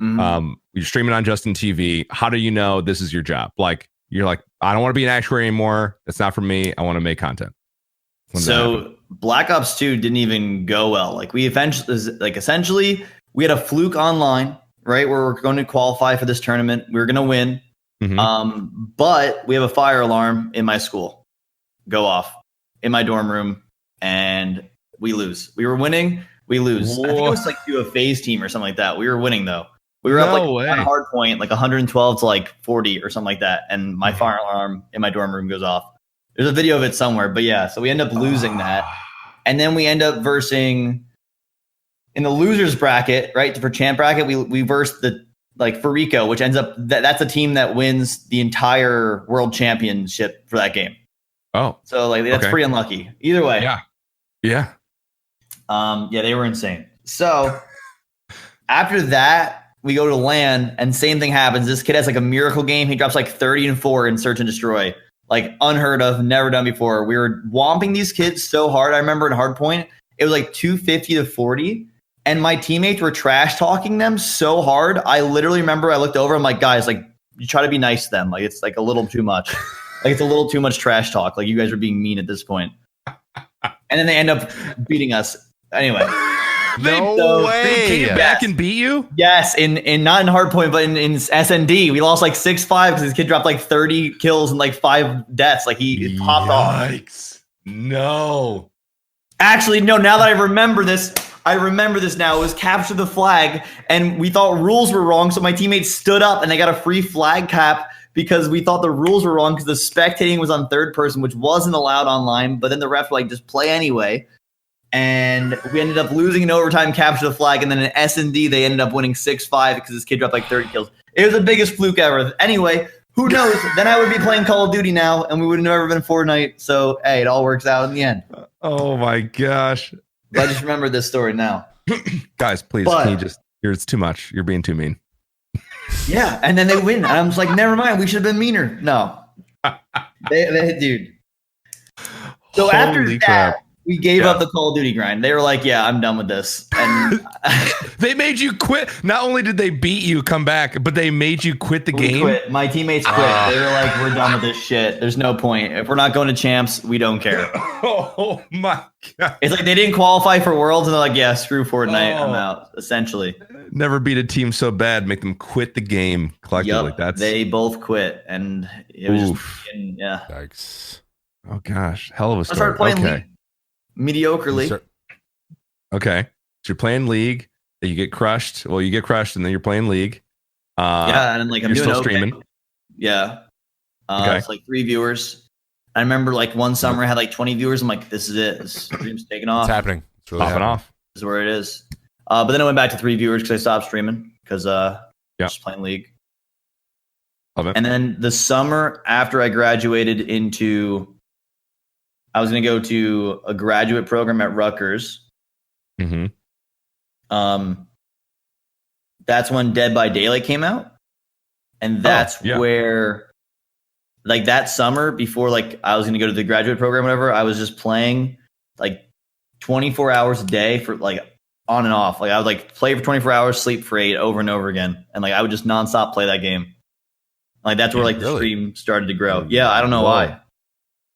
Mhm.
You're streaming on Justin TV. How do you know this is your job? Like you're like, I don't want to be an actuary anymore. That's not for me. I want to make content.
So Black Ops 2 didn't even go well. Like we essentially we had a fluke online, right? Where we're going to qualify for this tournament. We were going to win.
Mhm.
But we have a fire alarm in my school go off in my dorm room, and we lose. We were winning, we lose. I think it was like to a Faze team or something like that. We were winning though. We were up like on a hard point, like 112 to like 40 or something like that. And my fire alarm in my dorm room goes off. There's a video of it somewhere, but yeah. So we end up losing that, and then we end up versing in the losers bracket, right? For champ bracket, we verse the for Rico, which ends up that's a team that wins the entire world championship for that game.
Oh,
so that's pretty unlucky. Either way,
yeah.
They were insane. So after that, we go to LAN, and same thing happens. This kid has like a miracle game. He drops like 30 and 4 in Search and Destroy, like unheard of, never done before. We were whomping these kids so hard. I remember in Hardpoint, it was like 250 to 40. And my teammates were trash talking them so hard. I literally remember I looked over. I'm like, guys, like you try to be nice to them. Like it's like a little too much. Like it's a little too much trash talk. Like you guys are being mean at this point. And then they end up beating us anyway.
No way. They came back and beat you?
Yes, in not in Hardpoint, but in SND. We lost like 6-5 because this kid dropped like 30 kills and like 5 deaths. Like he popped off.
Yikes. No.
Actually, no, now that I remember this now. It was capture the flag, and we thought rules were wrong, so my teammates stood up and they got a free flag cap because we thought the rules were wrong because the spectating was on third person, which wasn't allowed online, but then the refs were like, just play anyway. And we ended up losing in overtime, capture the flag, and then in S&D, they ended up winning 6-5 because this kid dropped like 30 kills. It was the biggest fluke ever. Anyway, who knows? Then I would be playing Call of Duty now, and we would have never been Fortnite. So, hey, it all works out in the end.
Oh, my gosh.
But I just remember this story now.
Guys, please, can you just, it's too much. You're being too mean.
Yeah, and then they win. And I'm just like, never mind. We should have been meaner. No. Dude. So after that, we gave up the Call of Duty grind. They were like, yeah, I'm done with this. And
they made you quit. Not only did they beat you, come back, but they made you quit the game.
Quit. My teammates quit. They were like, we're done with this shit. There's no point. If we're not going to champs, we don't care.
Oh my God.
It's like they didn't qualify for Worlds, and they're like, yeah, screw Fortnite. I'm out, essentially.
Never beat a team so bad, make them quit the game collectively.
They both quit, and it was just, yeah.
Yikes.
Oh gosh, hell of a story.
I started playing League mediocrely.
Okay, so you're playing League, then you get crushed. Well, you get crushed, and then you're playing League.
And like I'm doing
still streaming.
Yeah, it's like 3 viewers. I remember like one summer I had like 20 viewers. I'm like, this is it. This stream's taking off.
It's happening. It's really
popping off.
This is where it is. But then I went back to 3 viewers because I stopped streaming because just playing League.
Love it.
And then the summer after I graduated I was going to go to a graduate program at Rutgers.
Mm-hmm.
That's when Dead by Daylight came out. And that's where, like that summer before like I was going to go to the graduate program, whatever, I was just playing like 24 hours a day for like on and off. Like I would like play for 24 hours, sleep for 8 over and over again. And like I would just nonstop play that game. Like that's where like the stream started to grow. Yeah, I don't know why.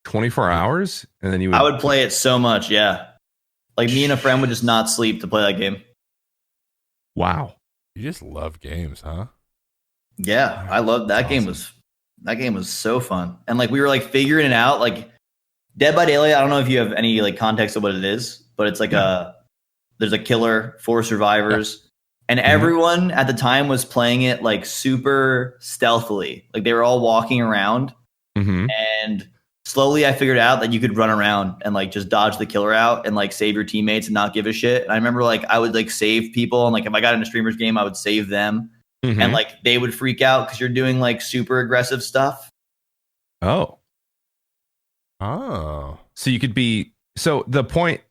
24 hours? And then
I would play it so much, yeah. Like me and a friend would just not sleep to play that game.
Wow.
You just love games, huh?
Yeah, I loved that game. That game was so fun. And like we were like figuring it out. Like Dead by Daylight, I don't know if you have any like context of what it is, but it's like there's a killer, 4 survivors. And everyone at the time was playing it like super stealthily. Like they were all walking around. And slowly I figured out that you could run around and like just dodge the killer out and like save your teammates and not give a shit. And I remember like I would like save people, and like if I got in a streamer's game, I would save them. And like they would freak out because you're doing like super aggressive stuff.
Oh.
So
you could be, so the point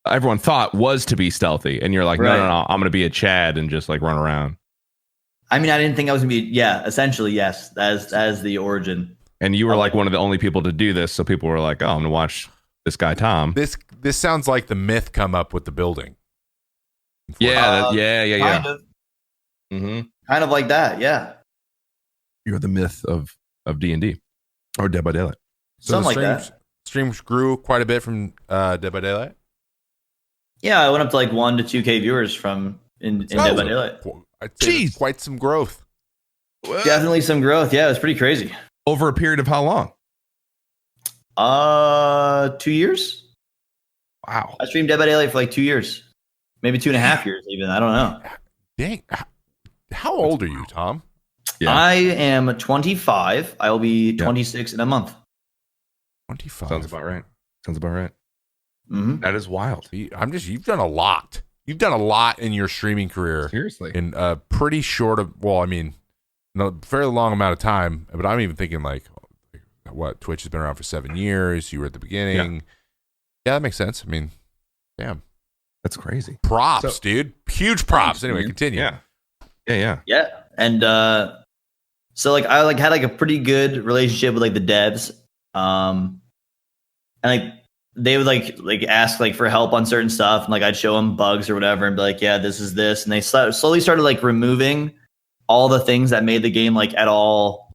everyone thought was to be stealthy, and you're like, no, I'm gonna be a Chad and just like run around.
I mean, I didn't think I was gonna be essentially, yes. As the origin.
And you were like one of the only people to do this, so people were like, oh, I'm gonna watch this guy Tom.
This sounds like the myth come up with the building.
Yeah.
Kind of. Kind of like that, yeah.
You're the myth of D&D or Dead by Daylight.
So
something like that.
streams grew quite a bit from Dead by Daylight?
Yeah, I went up to like 1 to 2K viewers from in Dead by Daylight.
I'd say that's quite some growth.
Definitely some growth. Yeah, it was pretty crazy.
Over a period of how long?
2 years.
Wow.
I streamed Dead by Daylight for like 2 years, maybe 2.5 years even. I don't know.
Dang. How old are you, Tom?
Yeah.
I am 25. I will be 26 in a month.
25.
Sounds about right.
Mm-hmm.
That is wild.
You've done a lot. You've done a lot in your streaming career.
Seriously.
In a pretty short of, a very long amount of time. But I'm even thinking like, what, Twitch has been around for 7 years. You were at the beginning. Yeah, that makes sense. I mean, damn.
That's crazy.
Props, dude. Huge props. Anyway, continue.
Yeah.
And so like I like had like a pretty good relationship with like the devs. And like they would like ask like for help on certain stuff, and like I'd show them bugs or whatever and be like, yeah, this is this. And they slowly started like removing all the things that made the game like at all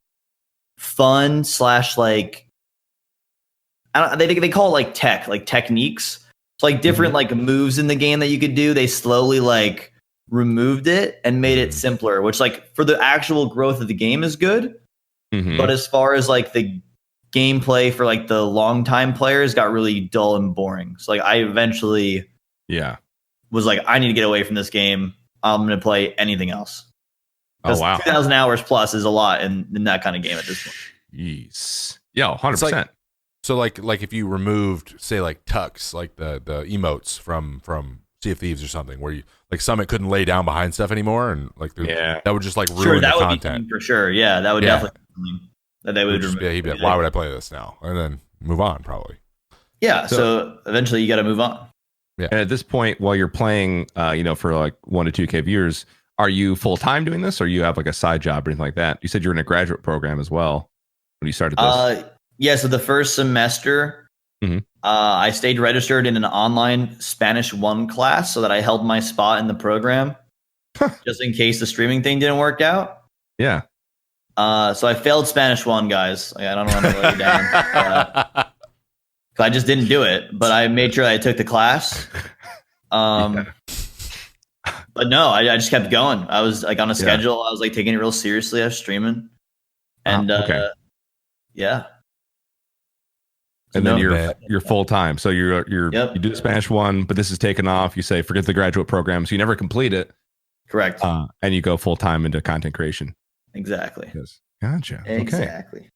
fun / like they call it like tech, like techniques. So like different like moves in the game that you could do, they slowly like removed it and made it simpler, which like for the actual growth of the game is good. But as far as like the gameplay for like the long time players got really dull and boring. So like I eventually was like, I need to get away from this game. I'm going to play anything else.
Oh, wow.
2,000 hours plus is a lot in that kind of game at this point.
Jeez. Yeah, 100%.
So like if you removed, say, like Tux, like the emotes from Sea of Thieves or something, where you like Summit couldn't lay down behind stuff anymore, and like that would just like ruin the content.
Be for sure. Yeah, that would definitely be something that they would remove.
He'd be like, why would I play this now? And then move on, probably.
Yeah. So eventually you got to move on.
Yeah. And at this point, while you're playing, for like 1 to 2K viewers, are you full time doing this, or you have like a side job or anything like that? You said you're in a graduate program as well when you started this.
Yeah. So the first semester, I stayed registered in an online Spanish 1 class so that I held my spot in the program, just in case the streaming thing didn't work out.
Yeah.
So I failed Spanish 1, guys. I don't want to let you down. I just didn't do it, but I made sure I took the class. But no, I just kept going. I was like on a schedule. I was like taking it real seriously. I was streaming, and yeah.
And then you're full time. So you do the Spanish 1, but this is taken off. You say forget the graduate program, so you never complete it.
Correct.
And you go full time into content creation.
Exactly.
Yes. Gotcha.
Exactly.
Okay.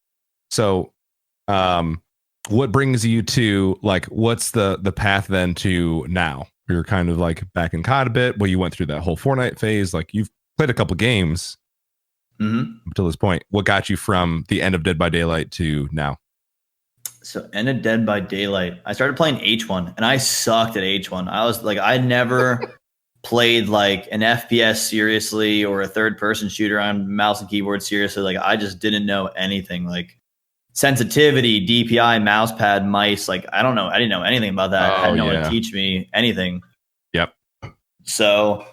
So, what brings you to like? What's the path then to now? You're kind of like back in COD a bit. Well, you went through that whole Fortnite phase. Like you've played a couple games up to this point. What got you from the end of Dead by Daylight to now?
So end of Dead by Daylight, I started playing H1, and I sucked at H1. I was like, I never played like an FPS seriously or a third-person shooter on mouse and keyboard seriously. Like I just didn't know anything. Like sensitivity, DPI, mouse pad, mice. Like I don't know. I didn't know anything about that. I had no one to teach me anything.
Yep.
So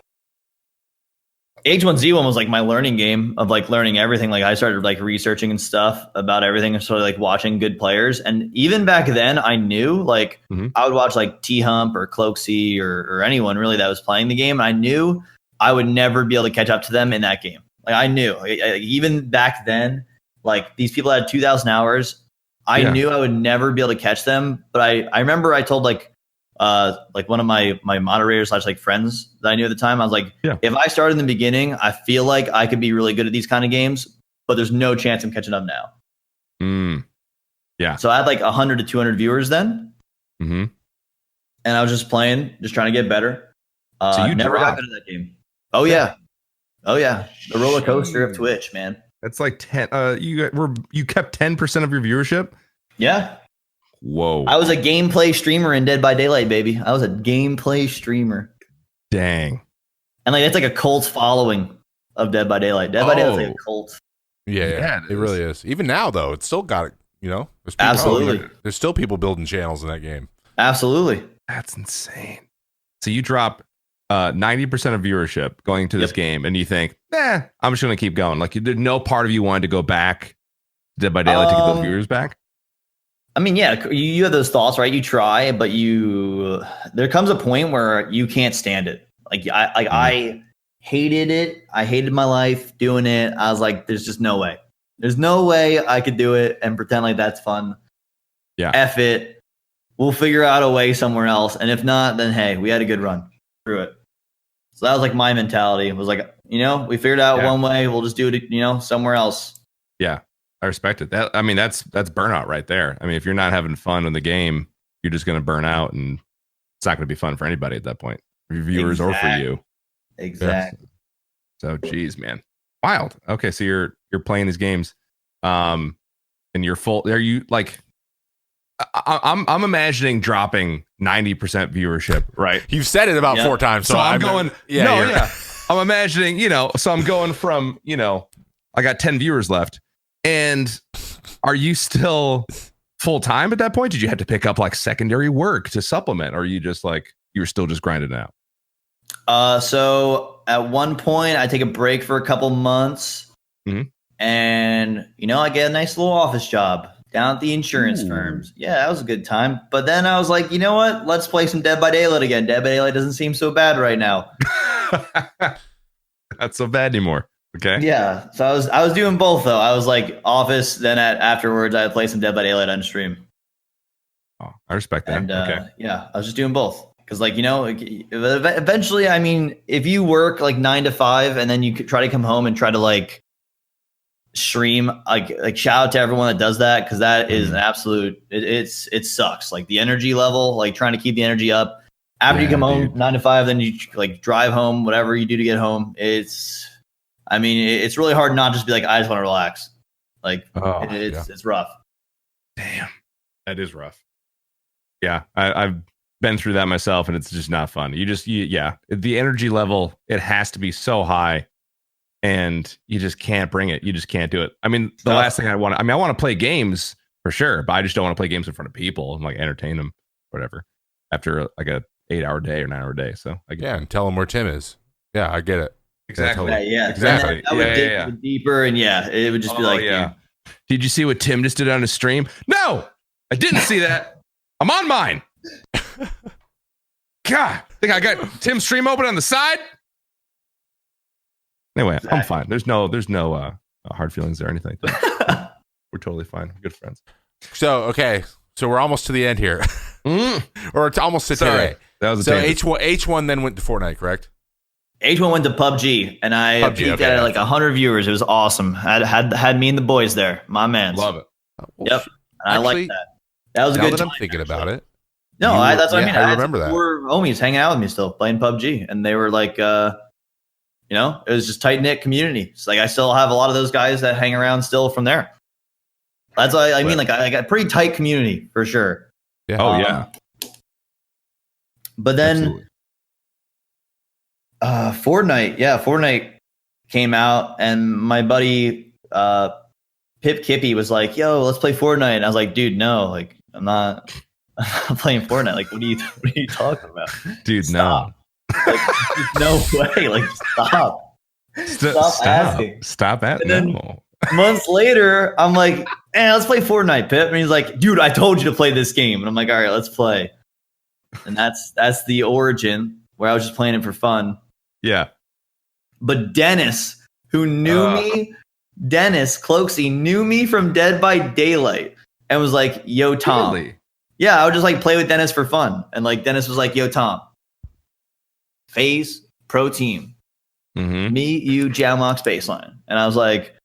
H1Z1 was like my learning game of like learning everything. Like I started like researching and stuff about everything and sort of like watching good players. And even back then I knew like I would watch like T-Hump or Cloaksy or anyone really that was playing the game. And I knew I would never be able to catch up to them in that game. Like I knew even back then, like these people had 2,000 hours. I knew I would never be able to catch them. But I remember I told like one of my moderators / like friends that I knew at the time, I was like, if I started in the beginning, I feel like I could be really good at these kind of games, but there's no chance I'm catching up now.
Yeah.
So I had like 100 to 200 viewers then. And I was just playing, just trying to get better.
So you
never got good at that game. Oh yeah. The roller coaster of Twitch, man.
That's like 10. You kept 10% of your viewership.
Yeah.
Whoa.
I was a gameplay streamer in Dead by Daylight, baby. I was a gameplay streamer.
Dang.
And like it's like a cult following of Dead by Daylight. Dead by Daylight's like a cult.
Yeah, it really is. Even now, though, it's still got it. There's
Absolutely.
There's still people building channels in that game.
Absolutely.
That's insane. So you drop 90% of viewership going to this game, and you think, I'm just going to keep going. Like, there's no part of you wanted to go back to Dead by Daylight to get those viewers back?
I mean, yeah, you have those thoughts, right? You try, but there comes a point where you can't stand it. Like I hated it. I hated my life doing it. I was like, there's just no way. There's no way I could do it and pretend like that's fun.
Yeah.
F it. We'll figure out a way somewhere else. And if not, then hey, we had a good run through it. So that was like my mentality. It was like, we figured out one way. We'll just do it, somewhere else.
Yeah. I respect it. That's burnout right there. I mean, if you're not having fun in the game, you're just going to burn out, and it's not going to be fun for anybody at that point, for your viewers or for you.
Exactly.
So, geez, man, wild. Okay, so you're playing these games, and you're full. Are you like? I'm imagining dropping 90% viewership, right?
You've said it about 4 times, so
I'm going. Yeah. I'm imagining, so I'm going from, I got 10 viewers left. And are you still full time at that point? Did you have to pick up like secondary work to supplement, or are you just like you were still just grinding it out?
So at one point, I take a break for a couple months, and I get a nice little office job down at the insurance firms. Yeah, that was a good time. But then I was like, you know what? Let's play some Dead by Daylight again. Dead by Daylight doesn't seem so bad right now.
Not so bad anymore. Okay.
Yeah. So I was doing both though. I was like office, then afterwards I would play some Dead by Daylight on stream.
Oh, I respect that.
And
okay.
yeah, I was just doing both. Because eventually, I mean, if you work like 9 to 5 and then you could try to come home and try to like stream, like shout out to everyone that does that, because that is an absolute. It sucks. Like the energy level, like trying to keep the energy up. After you come home 9 to 5, then you like drive home, whatever you do to get home. It's really hard not just be like, I just want to relax. Like it's rough.
Damn, that is rough. Yeah, I've been through that myself, and it's just not fun. The energy level, it has to be so high, and you just can't bring it. You just can't do it. I mean, the last thing I want to play games for sure, but I just don't want to play games in front of people and like entertain them, whatever. After like a 8-hour day or 9-hour day, so
and tell them where Tim is. Yeah, I get it.
Exactly.
Yeah.
Exactly.
I would dig deeper, and it would just be like,
yeah. Did you see what Tim just did on his stream? No, I didn't see that. I'm on mine. God, I think I got Tim's stream open on the side. Anyway, I'm fine. There's no hard feelings or anything. We're totally fine. We're good friends.
So we're almost to the end here, or it's almost to today.
That was
H1 then went to Fortnite, correct?
H1 went to PUBG, and I peaked at like 100 viewers. It was awesome. Had me and the boys there. My man.
Love it.
Yep. I like that. That was a good time.
I'm thinking about it.
No, that's what I mean.
I remember that.
Four homies hanging out with me still playing PUBG, and they were like, it was just tight knit community. It's like I still have a lot of those guys that hang around still from there. That's what I mean. Like I got a pretty tight community for sure.
Yeah.
Oh yeah.
But then, Fortnite came out, and my buddy Pip Kippy was like, "Yo, let's play Fortnite." And I was like, "Dude, no, like I'm not playing Fortnite. Like, what are you talking about,
dude?
Stop. No, like, no way. Like, stop asking.
Stop at
and then months later, I'm like, let's play Fortnite, Pip." And he's like, "Dude, I told you to play this game." And I'm like, "All right, let's play." And that's the origin where I was just playing it for fun.
Yeah.
But Dennis, who knew me, Dennis Cloaksy knew me from Dead by Daylight and was like, "Yo, Tom."
Really?
Yeah, I would just like play with Dennis for fun. And like Dennis was like, "Yo, Tom, Faze, pro team. Me, you, Jamlock's baseline." And I was like,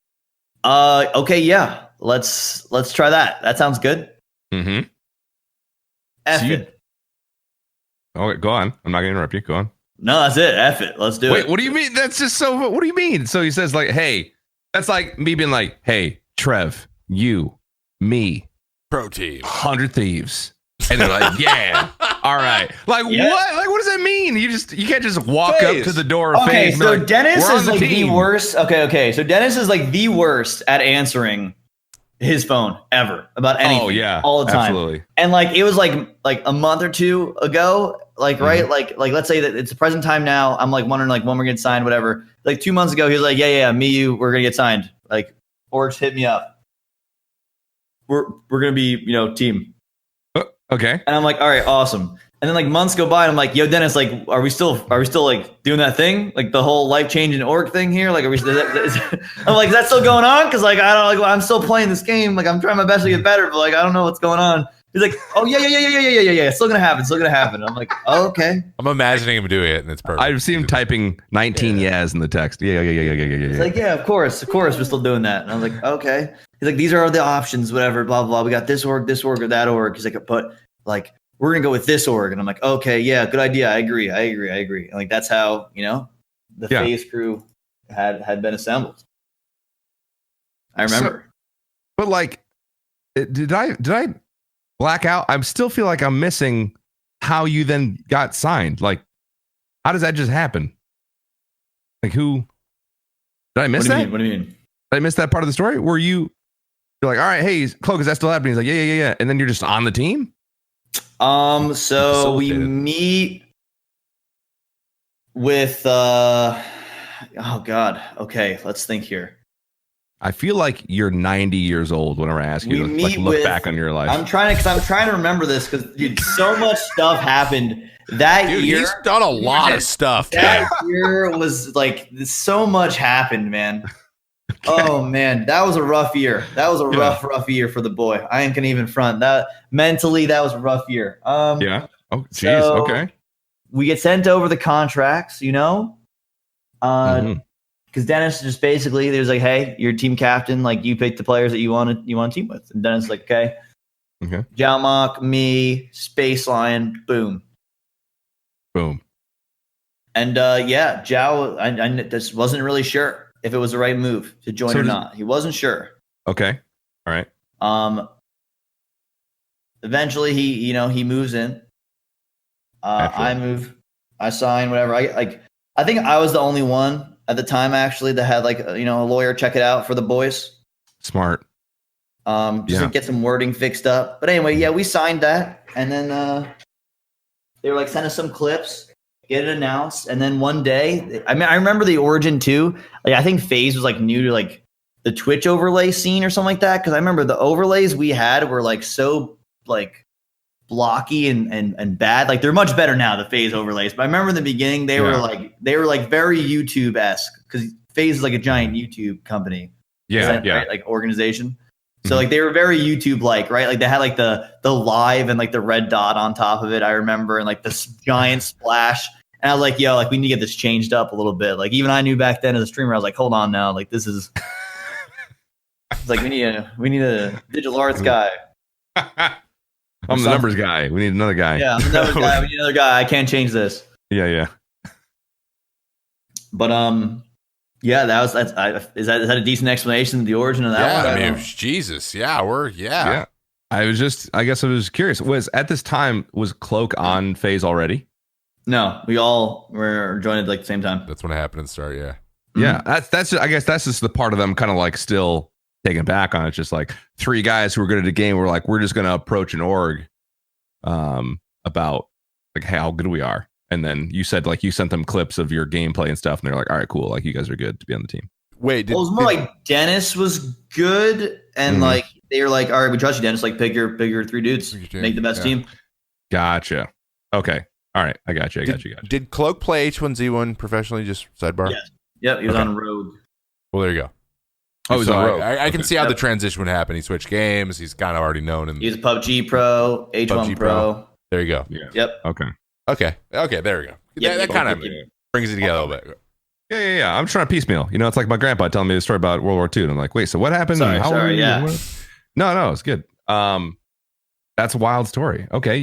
okay, yeah, let's try that. That sounds good.
Mm-hmm.
F it.
Okay, go on. I'm not gonna interrupt you. Go on.
No, that's it. F it. Let's do it.
Wait, what do you mean? That's just so. What do you mean? So he says like, "Hey," that's like me being like, "Hey, Trev, you, me,
pro team,
100 Thieves," and they're like, "Yeah, all right." Like what? Like what does that mean? You can't just walk
Faze.
up to the door of
Okay,
Faze.
so
like,
Dennis is like
team.
the worst. Okay. So Dennis is like the worst at answering his phone ever about anything.
Oh yeah,
all the time.
Absolutely.
And like it was like a month or two ago, right? Like let's say that it's the present time now. I'm like wondering like when we're getting signed, whatever. Like 2 months ago, he was like, yeah, me, you, we're gonna get signed. Like, orgs hit me up. we're gonna be, team.
Okay.
And I'm like, all right, awesome. And then like months go by, and I'm like, yo, Dennis, like, are we still like doing that thing, like the whole life changing org thing here? Like, I'm like, is that still going on? Because like I don't I'm still playing this game. Like I'm trying my best to get better, but like I don't know what's going on. He's like, oh yeah. It's still gonna happen. I'm like, oh, okay.
I'm imagining him doing it, and it's perfect.
I've seen him typing 19 yeahs in the text. Yeah.
It's like, yeah, of course, we're still doing that. And I was like, okay. He's like, these are the options, whatever, blah blah. We got this org, or that org. He's like, but like, we're gonna go with this org. And I'm like, okay, yeah, good idea. I agree. And like that's how the Faze crew had been assembled. I remember.
But like, did I black out? I still feel like I'm missing how you then got signed. Like, how does that just happen? Like, who did I miss that?
What do you mean?
Did I miss that part of the story? Were you're like, all right, hey, Cloak, is that still happening? He's like, yeah. And then you're just on the team?
So we meet with oh God. Okay, let's think here.
I feel like you're 90 years old whenever I ask you to like, look back on your life.
I'm trying to remember this because so much stuff happened that year.
He's done a lot of stuff.
That year was like so much happened, man. Oh man, that was a rough year. That was a rough year for the boy. I ain't gonna even front that. Mentally, that was a rough year.
Yeah. Oh, geez.
So
okay.
We get sent over the contracts, because Dennis just basically there's like, hey, you're team captain. Like you pick the players that you want to team with. And Dennis like, okay. Jalmok, me, Space Lion, boom. And Jao, I just wasn't really sure if it was the right move to join or not. He wasn't sure.
Okay. All right.
Eventually he moves in. I move, I sign, whatever. I think I was the only one at the time actually that had like, a lawyer check it out for the boys.
Smart.
Just to get some wording fixed up. But anyway, we signed that. And then, they were like, send us some clips, get it announced. And then one day, I remember the origin too. Like, I think Faze was like new to like the Twitch overlay scene or something like that. Cause I remember the overlays we had were like so like blocky and bad. Like they're much better now, the Faze overlays. But I remember in the beginning, they were like very YouTube-esque because Faze is like a giant YouTube company.
Yeah.
Right? Like organization. So like they were very YouTube-like, right? Like they had like the live and like the red dot on top of it. I remember, and like this giant splash. And I was like, yo, like we need to get this changed up a little bit. Like even I knew back then as a streamer, I was like, hold on now, like this is. It's like we need a digital arts guy.
I'm the numbers guy. We need another guy.
Yeah, I'm the numbers guy. We need another guy. I can't change this.
Yeah.
But is that a decent explanation of the origin of that one?
I mean, Jesus, yeah.
I guess I was curious. Was at this time was Cloak on Faze already?
No, we all were joined at like the same time.
That's when it happened at the start. Yeah.
Yeah, that's. I guess that's just the part of them kind of like still taken back on it. Just like three guys who were good at the game were like, we're just going to approach an org, about like how good we are. And then you said like you sent them clips of your gameplay and stuff, and they're like, all right, cool, like you guys are good to be on the team.
Wait,
it was more like Dennis was good, and like they were like, all right, we trust you, Dennis. Like pick your three dudes, make the best team.
Gotcha. Okay. All right, I got you.
Did Cloak play H1Z1 professionally? Just sidebar.
Yes. Yep, he was on Rogue.
Well, there you go.
Oh, he's on Rogue.
I can see how the transition would happen. He switched games. He's kind of already known.
He's a PUBG Pro, H1
PUBG Pro. There you go.
Yeah.
Yep.
Okay. There we go. That kind of brings it together a little bit.
Yeah. I'm trying to piecemeal. It's like my grandpa telling me the story about World War II. And I'm like, wait, so what happened?
Sorry, yeah.
No, it's good. That's a wild story. Okay,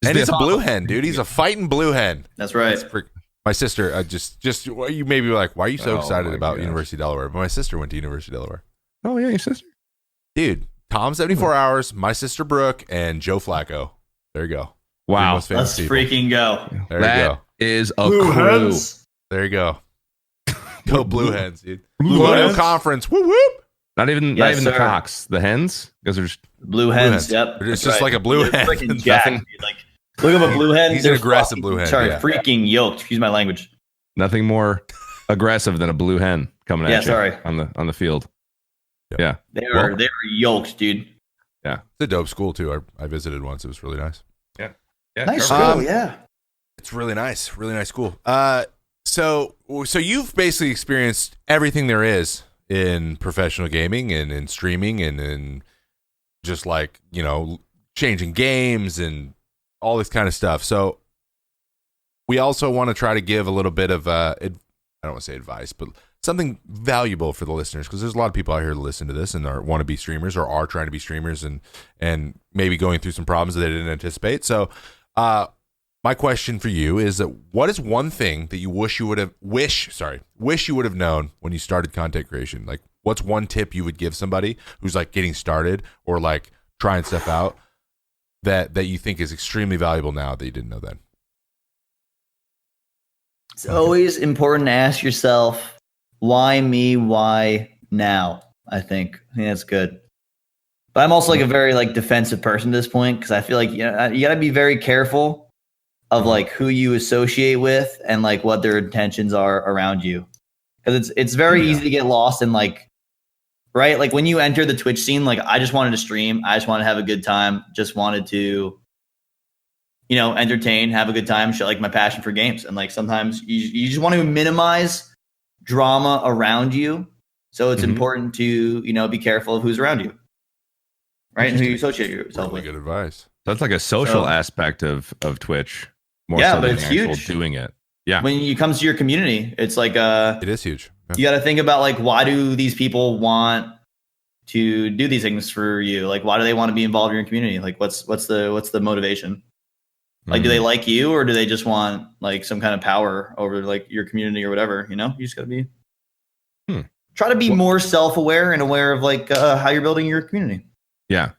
And he's a blue hen, dude. He's a fighting blue hen.
That's right.
My sister, just you maybe like, why are you so excited about University of Delaware? But my sister went to University of Delaware.
Oh yeah, your sister,
dude. Tom 74 Hours, my sister Brooke, and Joe Flacco. There you go.
Wow,
let's freaking go.
There you go.
Is a
blue
crew.
Hens.
There you go. Go Blue Hens, dude. Blue Hens Conference. Whoop whoop.
Not even the cocks, the hens, because there's
blue hens. Yep,
it's just like a blue hen.
Jack, like, look up a blue hen.
He's an aggressive blue hen.
Sorry, freaking yoked. Excuse my language.
Nothing more aggressive than a blue hen coming at you.
Sorry.
On the field. Yeah.
They're yoked, dude.
It's a dope school too. I visited once. It was really nice.
Yeah.
Nice
Trevor.
school, yeah.
It's really nice school. So you've basically experienced everything there is in professional gaming and in streaming and in just like, changing games and all this kind of stuff. So we also want to try to give a little bit of I don't want to say advice, but something valuable for the listeners, because there's a lot of people out here to listen to this and want to be streamers or are trying to be streamers and maybe going through some problems that they didn't anticipate. So my question for you is that what is one thing that you wish you would have known when you started content creation? Like, what's one tip you would give somebody who's like getting started or like trying stuff out that you think is extremely valuable now that you didn't know then?
It's always important to ask yourself, why me? Why now? I think that's good. But I'm also like a very like defensive person at this point, because I feel like you got to be very careful of like who you associate with and like what their intentions are around you, because it's very easy to get lost in like, right? Like when you enter the Twitch scene, like I just wanted to stream, I just wanted to have a good time, just wanted to, entertain, have a good time, show like my passion for games, and like sometimes you just want to minimize drama around you, so it's important to be careful of who's around you, right, and who you associate yourself with.
Good advice.
So that's like a social aspect of Twitch. More so
but
than
it's
actual
huge.
Doing it. Yeah.
When it comes to your community, it's like
it is huge. Yeah.
You got to think about like, why do these people want to do these things for you? Like, why do they want to be involved in your community? Like, what's the motivation? Like, do they like you, or do they just want like some kind of power over like your community or whatever? You just got to be try to be more self-aware and aware of like how you're building your community.
Yeah.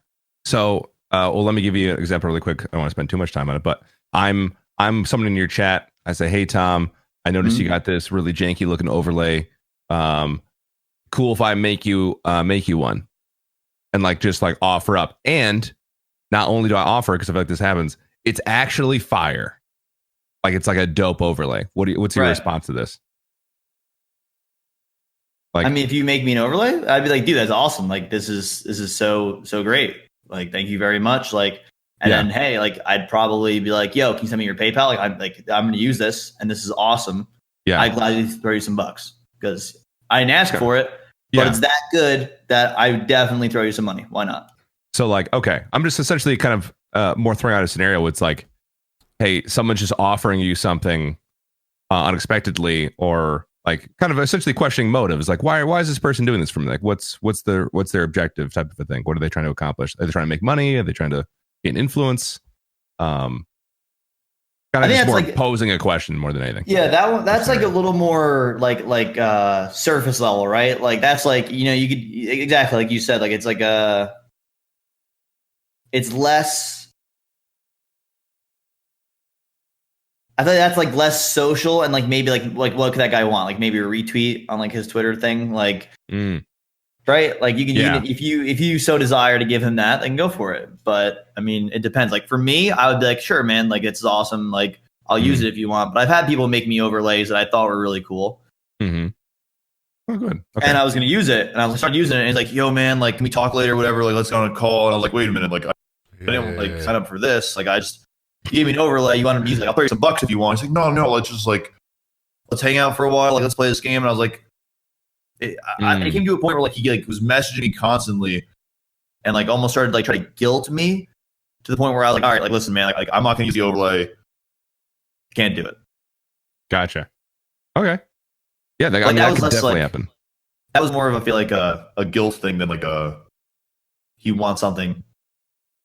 So, let me give you an example really quick. I don't want to spend too much time on it, but I'm someone in your chat. I say, hey, Tom, I noticed you got this really janky looking overlay. Cool if I make you one, and like just like offer up. And not only do I offer, because I feel like this happens, it's actually fire. Like it's like a dope overlay. What's your response to this? Like, I
mean, if you make me an overlay, I'd be like, dude, that's awesome. Like this is so great. Like, thank you very much. Like, and then, hey, like, I'd probably be like, yo, can you send me your PayPal? Like, I'm going to use this, and this is awesome. Yeah. I'd gladly throw you some bucks, because I didn't ask for it, but it's that good that I would definitely throw you some money. Why not?
So like, okay, I'm just essentially kind of more throwing out a scenario. It's like, hey, someone's just offering you something unexpectedly, or like kind of essentially questioning motives. Like, why is this person doing this for me? Like, what's their objective type of a thing? What are they trying to accomplish? Are they trying to make money? Are they trying to gain influence? Kind of just more like, posing a question more than anything.
Yeah, that's like a little more like surface level, right? Like that's like, you could exactly like you said, like it's like it's less. I thought that's like less social, and like maybe like what could that guy want? Like maybe a retweet on like his Twitter thing, like right? Like you can if you so desire to give him that, then go for it. But I mean, it depends. Like for me, I would be like, sure, man, like it's awesome. Like I'll use it if you want. But I've had people make me overlays that I thought were really cool.
Mm-hmm. Oh, good. Okay.
And I was gonna use it, and I started using it, and it's like, yo, man, like can we talk later or whatever? Like let's go on a call. And I was like, wait a minute, like I didn't sign up for this. Like I just. You gave me an overlay. You wanted to use like, I'll throw you some bucks if you want. He's like, no, let's hang out for a while. Like, let's play this game. And I was like, it came to a point where like he like was messaging me constantly, and like almost started like trying to guilt me to the point where I was like, all right, like listen, man, like I'm not gonna use the overlay. Can't do it.
Gotcha. Okay. Yeah, that could definitely happen.
That was more of I feel like a guilt thing than like he wants something.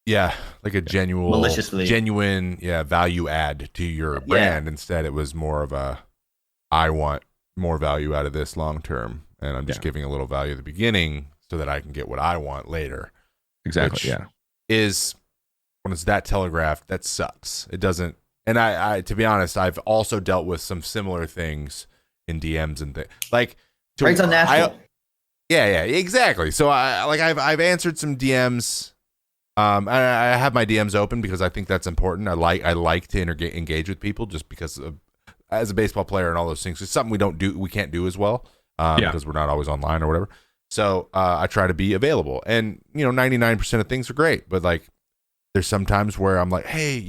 Yeah, like a genuine value add to your brand. Instead, it was more of I want more value out of this long term, and I'm just giving a little value at the beginning so that I can get what I want later.
Exactly.
Is when it's that telegraphed, that sucks. It doesn't. And I to be honest, I've also dealt with some similar things in DMs and things like.
It's unnatural.
Yeah, exactly. So I've answered some DMs. I have my DMs open because I think that's important. I like to engage with people just because as a baseball player and all those things. It's something we can't do as well because we're not always online or whatever. So I try to be available, and 99% of things are great, but like there's some times where I'm like, hey,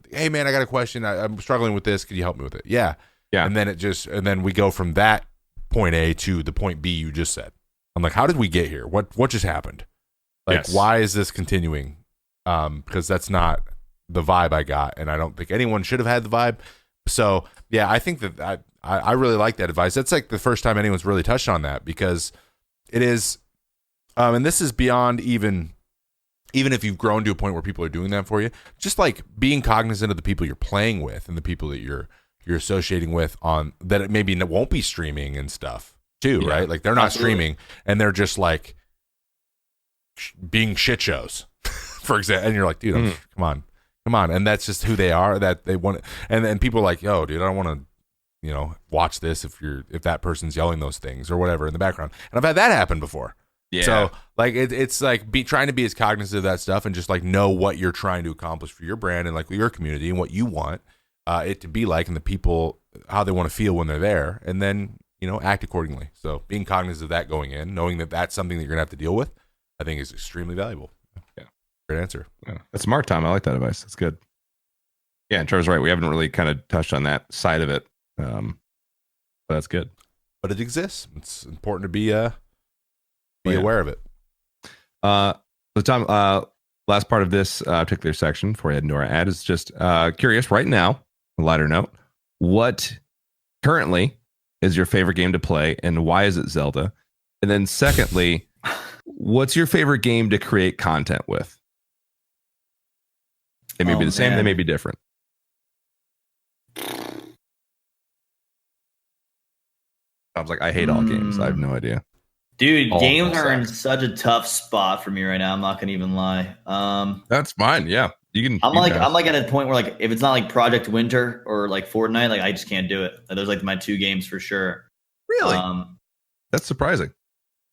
hey man, I got a question. I'm struggling with this. Could you help me with it? Yeah. And then we go from that point A to the point B you just said. I'm like, how did we get here? What just happened? Like, why is this continuing? Because that's not the vibe I got, and I don't think anyone should have had the vibe. So yeah, I think that I really like that advice. That's like the first time anyone's really touched on that, because it is, and this is beyond even if you've grown to a point where people are doing that for you, just like being cognizant of the people you're playing with and the people that you're associating with on that it maybe won't be streaming and stuff too, right? Like they're not streaming and they're just like being shit shows, for example. And you're like, dude, come on. And that's just who they are, that they want. And then people are like, yo, dude, I don't want to, watch this if that person's yelling those things or whatever in the background. And I've had that happen before. Yeah. So like it's like trying to be as cognizant of that stuff and just like know what you're trying to accomplish for your brand and like your community and what you want it to be like, and the people how they want to feel when they're there, and then act accordingly. So being cognizant of that going in, knowing that that's something that you're gonna have to deal with, I think is extremely valuable. Yeah, great answer.
Yeah. That's smart, Tom. I like that advice. That's good. Yeah, and Trevor's right. We haven't really kind of touched on that side of it, but that's good.
But it exists. It's important to be aware of it.
So Tom, last part of this particular section before we head into our ad is just curious right now, a lighter note, what currently is your favorite game to play and why is it Zelda? And then secondly, what's your favorite game to create content with? They may be the same, they may be different. I was like, I hate all games. I have no idea.
Dude, games are in such a tough spot for me right now. I'm not gonna even lie.
That's fine. Yeah, you can.
I'm like at a point where like if it's not like Project Winter or like Fortnite, like I just can't do it. Those are like my two games for sure.
Really? That's surprising.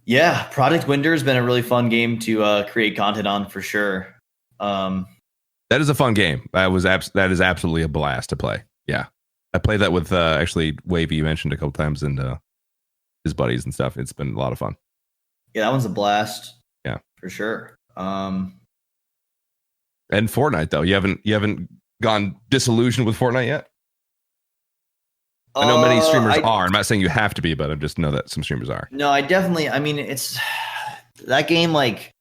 Yeah, Project Winter has been a really fun game to create content on for sure.
That is a fun game. That is absolutely a blast to play. Yeah, I played that with actually Wavy. You mentioned a couple times, and his buddies and stuff. It's been a lot of fun.
Yeah, that one's a blast.
Yeah,
for sure.
And Fortnite though, you haven't gone disillusioned with Fortnite yet? I know many streamers are. I'm not saying you have to be, but I just know that some streamers are.
No, I mean, it's that game. Like,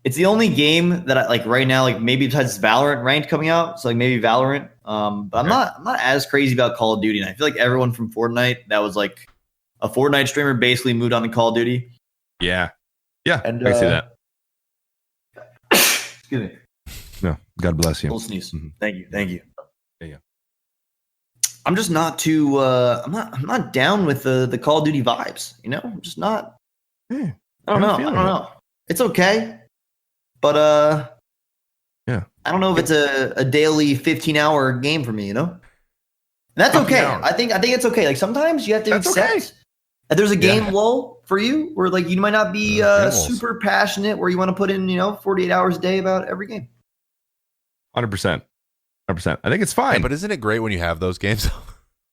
it's the only game that I like right now. Like maybe besides Valorant ranked coming out, so like maybe Valorant. But I'm not as crazy about Call of Duty. And I feel like everyone from Fortnite that was like a Fortnite streamer basically moved on to Call of Duty.
Yeah, and, I see that.
Excuse me.
No, God bless you.
Little sneeze. Mm-hmm. Thank you.
Yeah.
I'm just not too. I'm not down with the Call of Duty vibes. I'm just not. I don't know. It's okay, but
yeah.
I don't know if it's a daily 15-hour game for me. And that's okay. I think it's okay. Like sometimes you have to accept. Okay. There's a game lull for you where like you might not be super passionate where you want to put in 48 hours a day about every game.
100%. I think it's fine.
Yeah, but isn't it great when you have those games?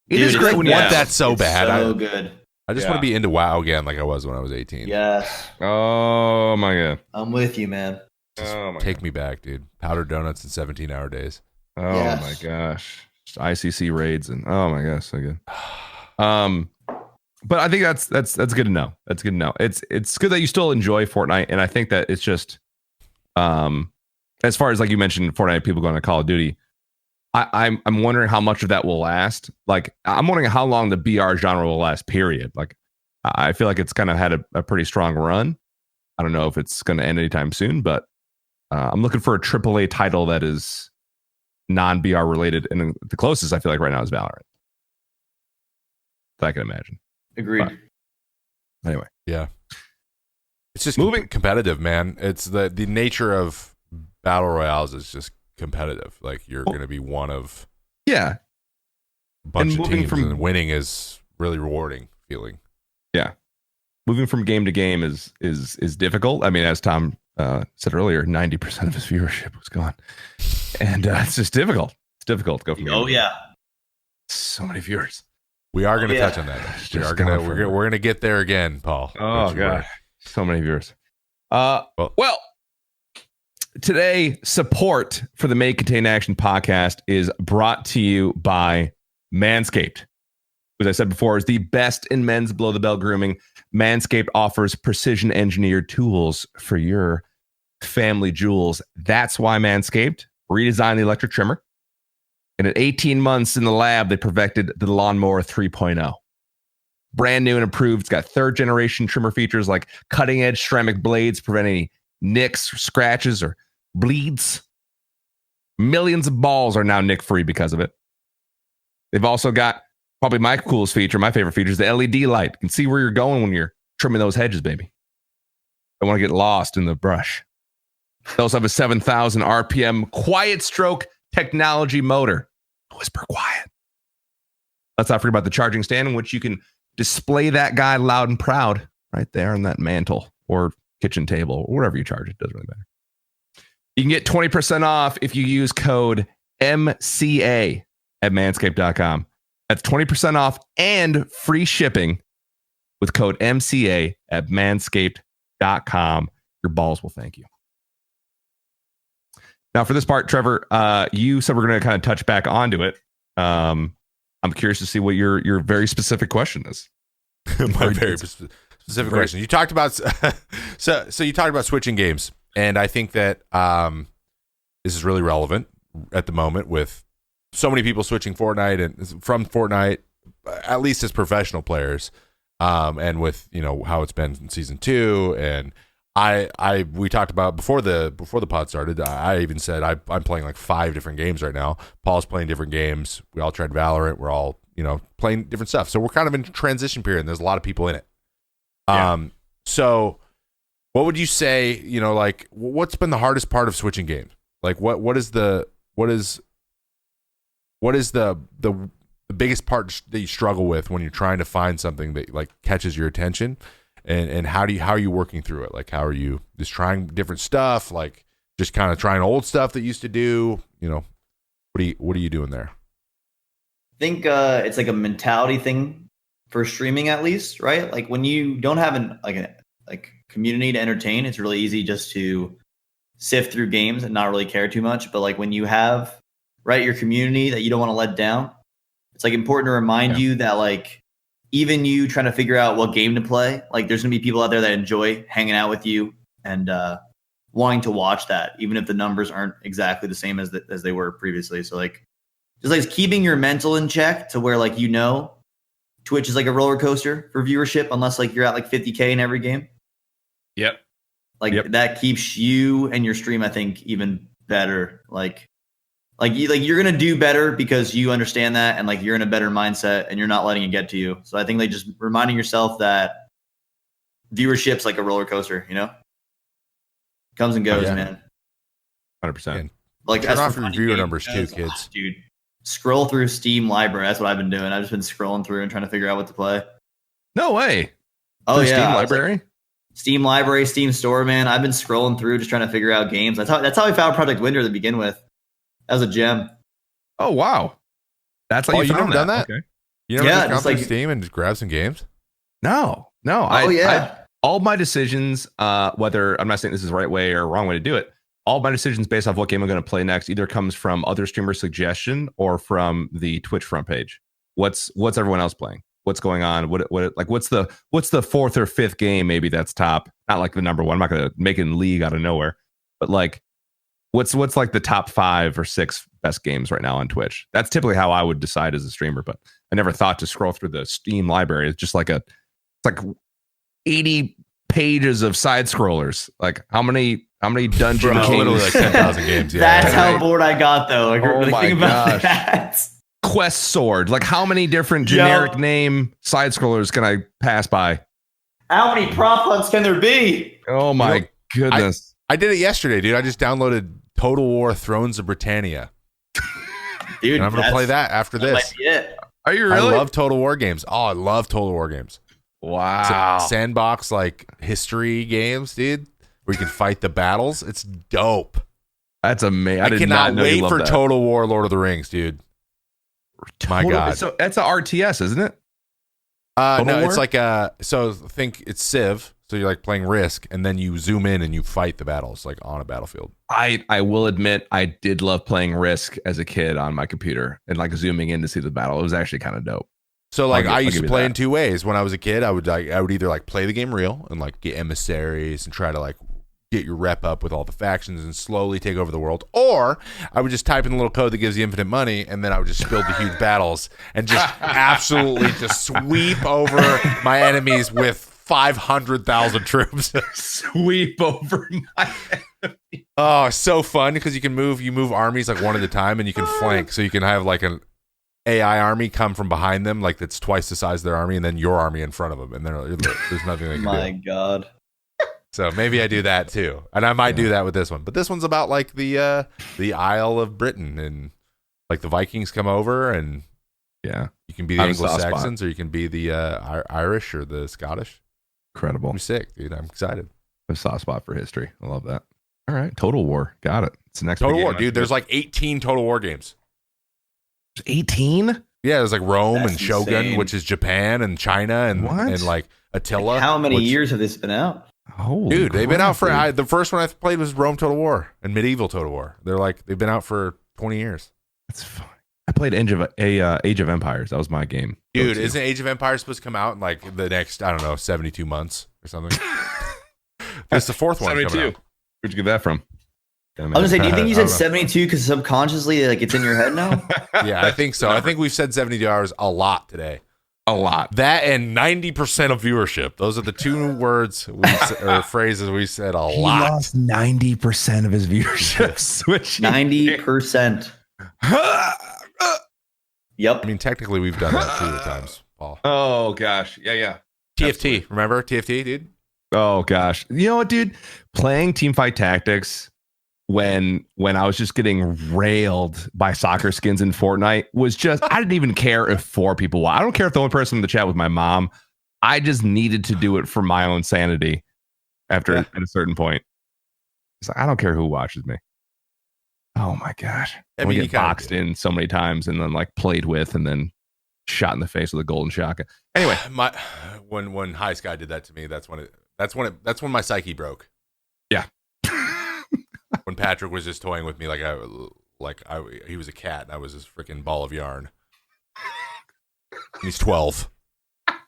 It is great when you
want that so bad.
So good.
I just want to be into WoW again like I was when I was 18.
Yes.
Oh my god.
I'm with you, man.
Take me back, dude. Powdered donuts and 17-hour days.
Oh my gosh. Just ICC raids and oh my gosh, so good. But I think that's good to know. That's good to know. It's good that you still enjoy Fortnite, and I think that it's just as far as like you mentioned Fortnite people going to Call of Duty, I'm wondering how much of that will last. Like I'm wondering how long the BR genre will last, period. Like I feel like it's kind of had a pretty strong run. I don't know if it's going to end anytime soon, but I'm looking for a AAA title that is non-BR related, and the closest I feel like right now is Valorant. That I can imagine.
Agreed.
But anyway,
yeah, it's just moving competitive, man. It's the nature of battle royales is just competitive. Like you're going to be one of
a
bunch of teams, and winning is really rewarding feeling.
Yeah, moving from game to game is difficult. I mean, as Tom said earlier, 90% of his viewership was gone, and it's just difficult. It's difficult to go from.
Oh yeah,
so many viewers.
We are going to touch on that. We're going to get there again, Paul.
Oh god, So many viewers. Well, today, support for the May Contain Action podcast is brought to you by Manscaped. As I said before, is the best in men's below-the-belt grooming. Manscaped offers precision-engineered tools for your family jewels. That's why Manscaped redesigned the electric trimmer. And in 18 months in the lab, they perfected the Lawnmower 3.0. Brand new and improved. It's got third-generation trimmer features like cutting-edge ceramic blades preventing nicks, or scratches, or bleeds. Millions of balls are now nick-free because of it. They've also got probably my coolest feature, my favorite feature is the LED light. You can see where you're going when you're trimming those hedges, baby. Don't want to get lost in the brush. They also have a 7,000 RPM quiet stroke technology motor. Whisper quiet. Let's not forget about the charging stand in which you can display that guy loud and proud right there on that mantle or kitchen table or wherever you charge it. Doesn't really matter. You can get 20% off if you use code MCA at manscaped.com. That's 20% off and free shipping with code MCA at manscaped.com. Your balls will thank you. Now, for this part, Trevor, you said we're going to kind of touch back onto it. I'm curious to see what your very specific question is.
My very specific question. You talked about so you talked about switching games, and I think that this is really relevant at the moment with so many people switching Fortnite and from Fortnite, at least as professional players, and with how it's been in season 2, and we talked about before the pod started. I even said I'm playing like 5 different games right now. Paul's playing different games. We all tried Valorant. We're all playing different stuff. So we're kind of in transition period. And there's a lot of people in it. Yeah. So what would you say? Like what's been the hardest part of switching games? Like what is the biggest part that you struggle with when you're trying to find something that like catches your attention? And how are you working through it? Like, how are you just trying different stuff? Like, just kind of trying old stuff that you used to do? What are you doing there?
I think it's like a mentality thing for streaming, at least, right? Like when you don't have a community to entertain, it's really easy just to sift through games and not really care too much. But like when you have your community that you don't want to let down, it's like important to remind you that like, even you trying to figure out what game to play, like there's going to be people out there that enjoy hanging out with you and wanting to watch that, even if the numbers aren't exactly the same as they were previously. So like, just like keeping your mental in check to where like, Twitch is like a roller coaster for viewership, unless like you're at like 50K in every game.
Yep.
That keeps you and your stream, I think, even better. Like you're going to do better because you understand that and like you're in a better mindset and you're not letting it get to you. So I think like just reminding yourself that viewership's like a roller coaster, comes and goes, man.
100%.
Like
turn off your viewer numbers too, kids.
Dude, scroll through Steam library. That's what I've been doing. I've just been scrolling through and trying to figure out what to play.
No way.
Oh, yeah.
Steam library?
Steam library, Steam store, man. I've been scrolling through just trying to figure out games. That's how we found Project Winter to begin with. That was a gem.
Oh, wow. That's how you
never done that?
Okay.
You never just gone through Steam and just grab some games?
No.
Yeah.
All my decisions, whether I'm not saying this is the right way or wrong way to do it, all my decisions based off what game I'm going to play next either comes from other streamer suggestion or from the Twitch front page. What's everyone else playing? What's going on? What's the fourth or fifth game maybe that's top? Not like the number one. I'm not going to make it in league out of nowhere, but like what's like the top 5 or 6 best games right now on Twitch? That's typically how I would decide as a streamer, but I never thought to scroll through the Steam library. It's just like it's like 80 pages of side scrollers. Like how many dungeon kings?
Literally like 10,000 games. Yeah,
that's how bored I got though. Like,
oh my gosh.
That.
Quest Sword. Like how many different generic name side scrollers can I pass by?
How many prop hunts can there be?
Oh my goodness.
I did it yesterday, dude. I just downloaded Total War Thrones of Britannia.
Dude,
and I'm going to play that after this.
Might be it.
Are you really?
I love Total War games. Oh, I love Total War games.
Wow.
Sandbox like history games, dude, where you can fight the battles. It's dope.
That's amazing.
I cannot wait for Total War Lord of the Rings, dude. My God.
So that's a RTS, isn't it?
No, it's like so think it's Civ. So you're like playing Risk, and then you zoom in and you fight the battles like on a battlefield.
I will admit I did love playing Risk as a kid on my computer and like zooming in to see the battle. It was actually kind of dope.
So like I used
I'll
to
give
play
you
in two ways. When I was a kid, I would either like play the game real and like get emissaries and try to like get your rep up with all the factions and slowly take over the world, or I would just type in a little code that gives you infinite money, and then I would just build the huge battles and just absolutely just sweep over my enemies with 500,000 troops.
Sweep over my enemy.
Oh, so fun because you move armies like one at a time, and you can flank, so you can have like an AI army come from behind them, like that's twice the size of their army, and then your army in front of them, and there's nothing they can do.
My God.
So maybe I do that too, and I might do that with this one. But this one's about like the Isle of Britain, and like the Vikings come over, and
Yeah,
you can be the
I'm a soft
Anglo-Saxons, or you can be the Irish or the Scottish.
incredible.
I'm sick, dude. I'm excited.
A soft spot for history. I love that. All right, Total War. Got it. It's the next
Total
big
War,
game.
dude. There's like 18 Total War games.
18.
Yeah, there's like Rome
That's
and Shogun,
insane.
which is Japan, and China, and
What?
like Attila.
How many
which-
years have this been out?
Holy
Dude, they've been out for
crap,
the first one I played was Rome Total War and Medieval Total War. They've been out for 20 years.
That's fine. I played Age of Empires. That was my game.
Dude,
Go-to.
isn't Age of Empires supposed to come out in like the next, I don't know, 72 months or something? That's the fourth one.
72.
Coming out.
Where'd you get that from?
I was gonna say, do you think you
I don't
said
know.
72 because subconsciously like it's in your head now?
Yeah, I think so. I think we've said 72 hours a lot today.
A lot.
That and 90% of viewership. Those are the two words or phrases we said a
He
lot.
lost 90% of his viewership. Switch.
90%. Yep.
I mean, technically, we've done that 2 at times, Paul.
Oh gosh. Yeah.
TFT, remember TFT, dude?
Oh gosh. You know what, dude? Playing Teamfight Tactics when I was just getting railed by soccer skins in Fortnite was just, I didn't even care if 4 people watched. I don't care if the only person in the chat was my mom. I just needed to do it for my own sanity at a certain point. It's like, I don't care who watches me. Oh my gosh.
I
We
mean, you
get
kinda
boxed
do.
in so many times and then like played with and then shot in the face with a golden shotgun. Anyway,
When High Sky did that to me, that's when my psyche broke.
yeah.
When Patrick was just toying with me he was a cat and I was this freaking ball of yarn. And he's 12. I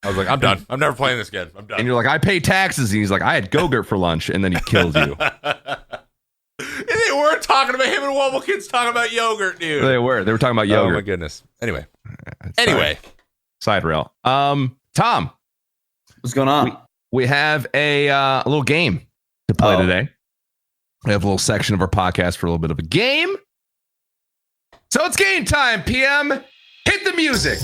was like, I'm done. I'm never playing this again. I'm done.
And you're like, I pay taxes. And he's like, I had Go-Gurt for lunch. And then he kills you.
And they weren't talking about him and Wobblekids talking about yogurt, dude.
They were talking about
Oh my
yogurt.
goodness. Anyway.
Sorry. Side rail. Tom,
What's going on?
we have a little game to play today. We have a little section of our podcast for a little bit of a game. So it's game time, PM. Hit the music.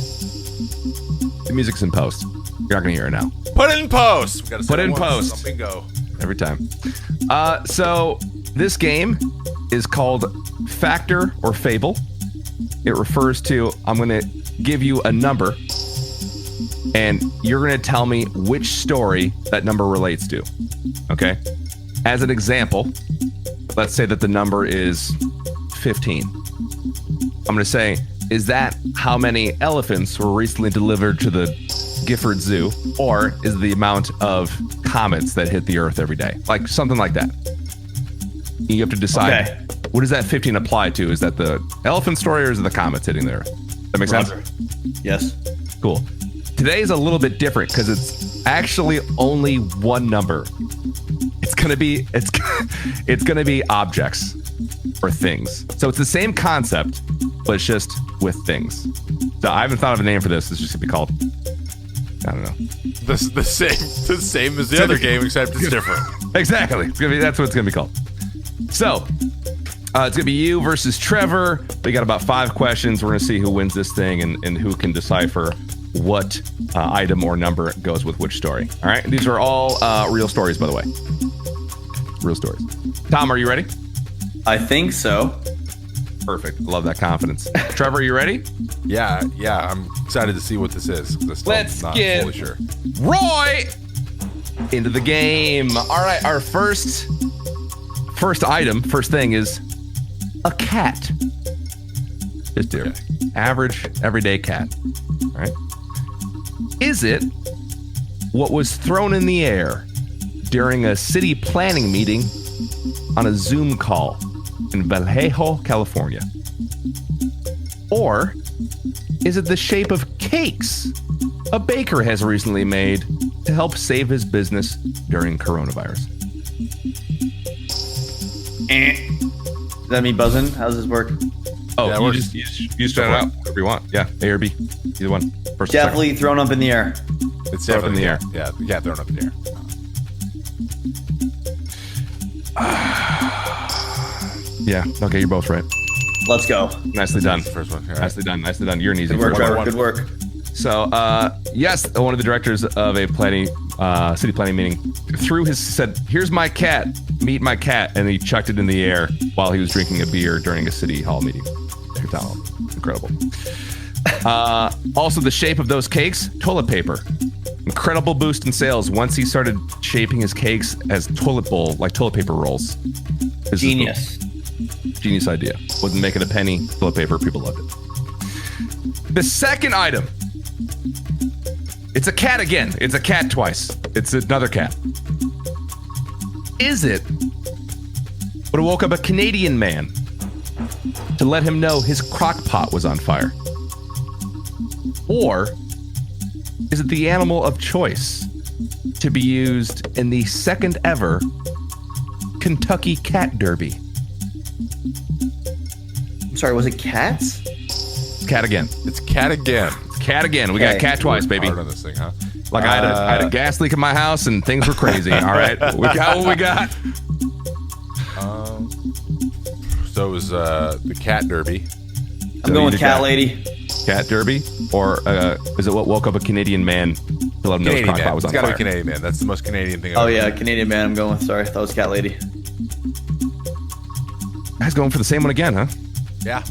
The music's in post. You're not going to hear it now.
Put it in post. We gotta
Put
say
it in
once,
post.
Something go.
Every time. So this game is called Factor or Fable. It refers to, I'm going to give you a number and you're going to tell me which story that number relates to. Okay? As an example, let's say that the number is 15. I'm going to say, is that how many elephants were recently delivered to the Gifford Zoo? Or is the amount of comets that hit the Earth every day? Like something like that. You have to decide,
Okay.
what does that 15 apply to? Is that the elephant story or is it the comets hitting the Earth? That makes sense?
Roger. Yes.
Cool. Today is a little bit different because it's actually only one number. It's gonna be objects or things. So it's the same concept, but it's just with things. So I haven't thought of a name for this. It's just gonna be called, I don't know.
The same as the other game, except it's different.
Exactly. That's what it's gonna be called. So it's gonna be you versus Trevor. We got about 5 questions. We're gonna see who wins this thing and who can decipher what item or number goes with which story. All right. These are all real stories, by the way. Real stories. Tom, are you ready?
I think so.
Perfect. Love that confidence. Trevor, are you ready?
Yeah. I'm excited to see what this is. 'Cause I'm still
Let's
not
get
fully sure.
Roy into the game. All right. Our first thing is a cat. Just your average, everyday cat. All right. Is it what was thrown in the air during a city planning meeting on a Zoom call in Vallejo, California? Or is it the shape of cakes a baker has recently made to help save his business during coronavirus?
Does that mean buzzing? How does this work?
Oh,
Yeah,
you just shout it out whatever you want. Yeah, A or B, either one. First or
Definitely thrown up in the air.
It's
Throw it up in
definitely
the air.
Yeah, thrown up in the air.
second. Yeah. Okay, you're both right.
Let's go.
Nicely done.
That's the first one. All right.
Nicely done. Nicely done. You're an easy
Good work,
first one.
Trevor. Good work.
So, yes, one of the directors of a city planning meeting said, "Here's my cat, meet my cat," and he chucked it in the air while he was drinking a beer during a city hall meeting. Incredible. Also, the shape of those cakes, toilet paper. Incredible boost in sales once he started shaping his cakes as toilet paper rolls.
Genius.
Genius idea. Wasn't making a penny, toilet paper, people loved it. The second item. It's a cat again. It's a cat twice. It's another cat. Is it would have woke up a Canadian man to let him know his crock pot was on fire? Or is it the animal of choice to be used in the second ever Kentucky Cat Derby?
Sorry, was it cats?
Cat again.
It's cat again.
Cat again. We got cat twice, baby.
Hard on this thing, huh?
Like I had a gas leak in my house and things were crazy. All right, we got what we got.
So it was the cat derby.
I'm going with cat lady.
Cat Derby, or is it what woke up a Canadian man to let him know his
Canadian
crock
man.
pot was on
It's got to
fire?
be Canadian man. That's the most Canadian thing.
Oh
I've
yeah,
ever
Canadian man. I'm going with. Sorry, that was cat lady.
Guys going for the same one again, huh?
Yeah.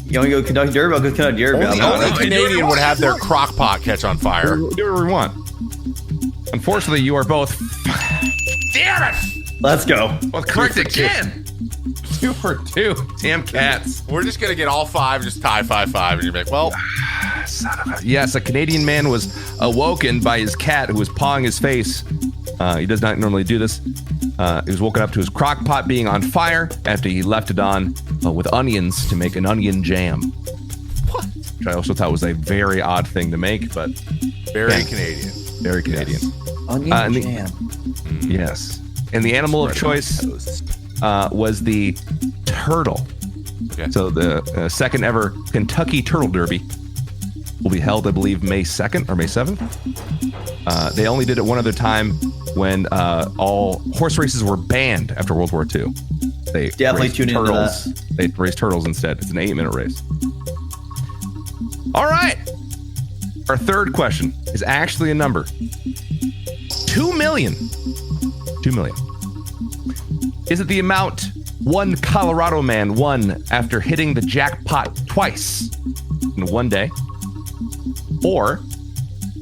You want to go Kentucky Derby? I'll go Kentucky Derby.
Only
I'm going.
Canadian would have their crock pot catch on fire.
Do whatever we want. Unfortunately, you are both. Damn it!
Let's go.
Well, correct again. 2 for 2. Damn cats.
We're just gonna get all 5, just tie 5-5, and you're like, well,
Son of a... Yes, a Canadian man was awoken by his cat who was pawing his face. He does not normally do this. He was woken up to his crock pot being on fire after he left it on with onions to make an onion jam. What? Which I also thought was a very odd thing to make, but
very Canadian.
very Canadian.
Onion jam.
Yes. And the animal of choice was the turtle.
Okay.
So the second ever Kentucky Turtle Derby will be held, I believe, May 2nd or May 7th. They only did it one other time when all horse races were banned after World War II. They
Definitely
raced
tune into
turtles.
that.
They raced turtles instead. It's an 8-minute race. All right. Our third question is actually a number. 2 million. 2 million. Is it the amount one Colorado man won after hitting the jackpot twice in one day? Or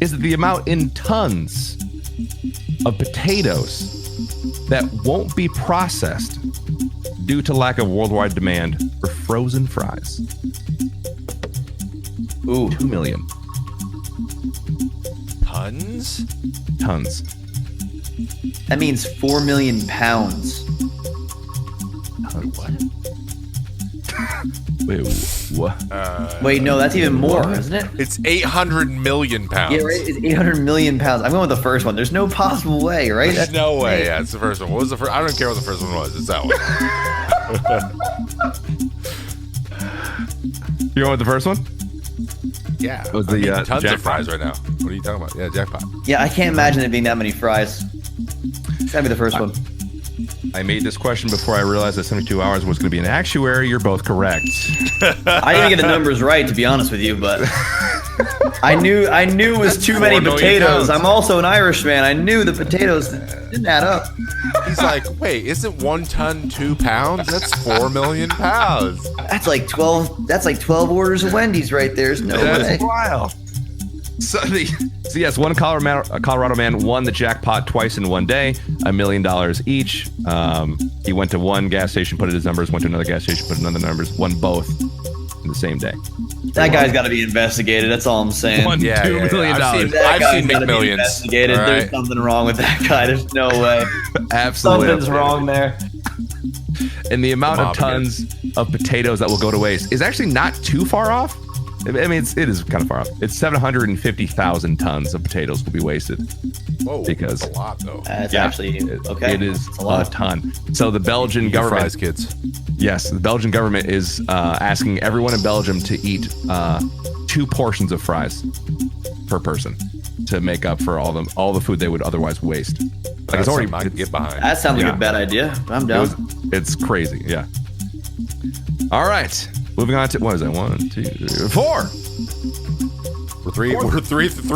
is it the amount in tons of potatoes that won't be processed due to lack of worldwide demand for frozen fries?
Ooh.
2 million
Tons?
tons.
That means 4 million pounds.
What?
Wait, what?
Wait, no, that's even more, isn't it?
It's 800 million pounds.
Yeah, right. It's 800 million pounds. I'm going with the first one. There's no possible way, right?
There's no way. Yeah, it's the first one. What was the first? I don't care what the first one was. It's that one.
You going with the first one?
Yeah.
Was
I'm
the,
eating tons
jackpot.
of fries right now. What are you talking about? Yeah, jackpot.
Yeah, I can't imagine it being that many fries. It's gotta be the first one.
I made this question before I realized that 72 hours was going to be an actuary. You're both correct.
I didn't get the numbers right, to be honest with you, but I knew it was too many
4 million
potatoes.
pounds.
I'm also an Irish-man. I knew the potatoes didn't add up.
He's like, wait, isn't 1 ton 2 pounds? That's 4 million pounds.
That's like 12. That's like 12 orders of Wendy's right there. There's no way.
That's wild. So yes, one Colorado man won the jackpot twice in one day, $1 million each. He went to one gas station, put in his numbers, went to another gas station, put in another numbers, won both, and the same day.
That guy's got to be investigated. That's all I'm saying.
$2 million.
I've seen
gotta be
McMillions.
investigated.
All
There's
right.
something wrong with that guy. There's no way.
Absolutely.
Something's wrong there.
And the amount of
Come on,
tons of potatoes that will go to waste is actually not too far off. I mean, it is kind of far off. It's 750,000 tons of potatoes will be wasted.
Whoa,
Because-
that's a lot though.
That's
Yeah.
actually okay.
It is
That's a
a
lot.
ton. So the Belgian
Eat
government,
fries, kids.
yes, the Belgian government is asking everyone in Belgium to eat 2 portions of fries per person to make up for all the food they would otherwise waste. Like
That's
it's already
something I can get behind.
That sounds like
Yeah.
a bad idea. I'm down.
it's crazy. Yeah. All right. Moving on to what is that? 1, 2, 3, 4.
We're three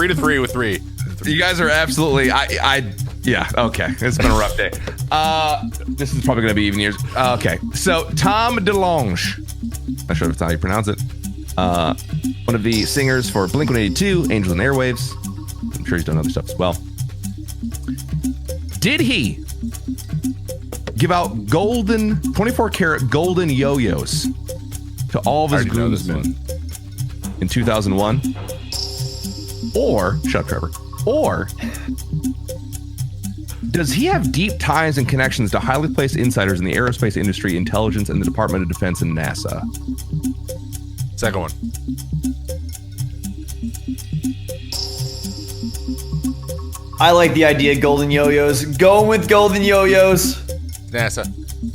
to three with 3.
You guys are absolutely. Yeah. Okay. It's been a rough day. This is probably going to be even years. Okay. So Tom DeLonge. Not sure if that's how you pronounce it. One of the singers for Blink-182, Angels and Airwaves. I'm sure he's done other stuff as well. Did he give out 24 karat golden yo-yos to all of his
I already know this
groomsmen in 2001? Or, shut up, Trevor. Or does he have deep ties and connections to highly placed insiders in the aerospace industry, intelligence, and the Department of Defense and NASA?
Second one.
I like the idea of golden yo-yos. Going with golden yo-yos.
NASA.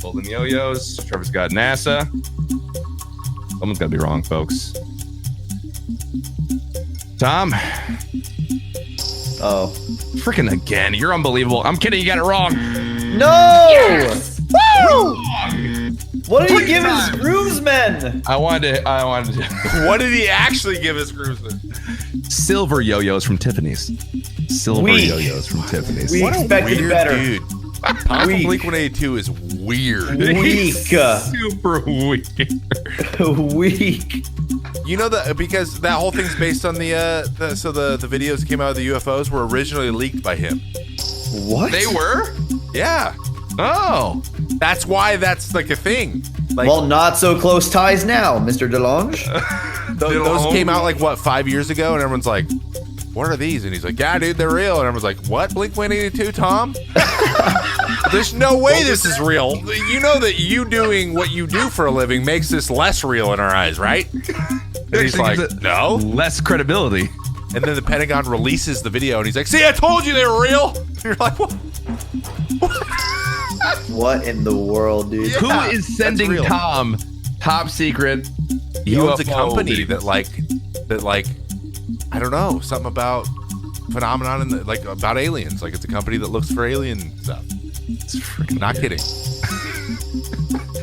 Golden yo-yos. Trevor's got NASA. Someone's got to be wrong, folks. Tom.
Oh.
Freaking again. You're unbelievable. I'm kidding. You got it wrong.
No! Yes! Woo! What did he give his
times.
groomsmen?
I wanted to.
What did he actually give his groomsmen?
Silver yo-yos from Tiffany's. Silver
Weak.
yo-yos from Tiffany's.
We expected
Weird
better.
dude. Tom from
Weak.
Blink-182 is weird.
Weak.
Super weak.
Weak.
You know that because that whole thing's based on the videos that came out of the UFOs were originally leaked by him.
What?
They were?
Yeah,
Oh.
that's why that's like a thing. Like
Well, not so close ties now, Mr. DeLonge.
those came out like what 5 years ago, and everyone's like, "What are these?" And he's like, "Yeah, dude, they're real." And everyone's like, "What? Blink-182, Tom?" There's no way this is real. You know that you doing what you do for a living makes this less real in our eyes, right? And he's like, "No."
Less credibility.
And then the Pentagon releases the video, and he's like, "See, I told you they were real." And you're like, "What?"
What in the world, dude?
Yeah,
Who is
that's
sending
real.
Tom top secret
He owns a
UFO
company
videos?
that like I don't know, something about phenomenon in the, like about aliens. Like it's a company that looks for alien stuff.
It's freaking
Not
weird.
kidding.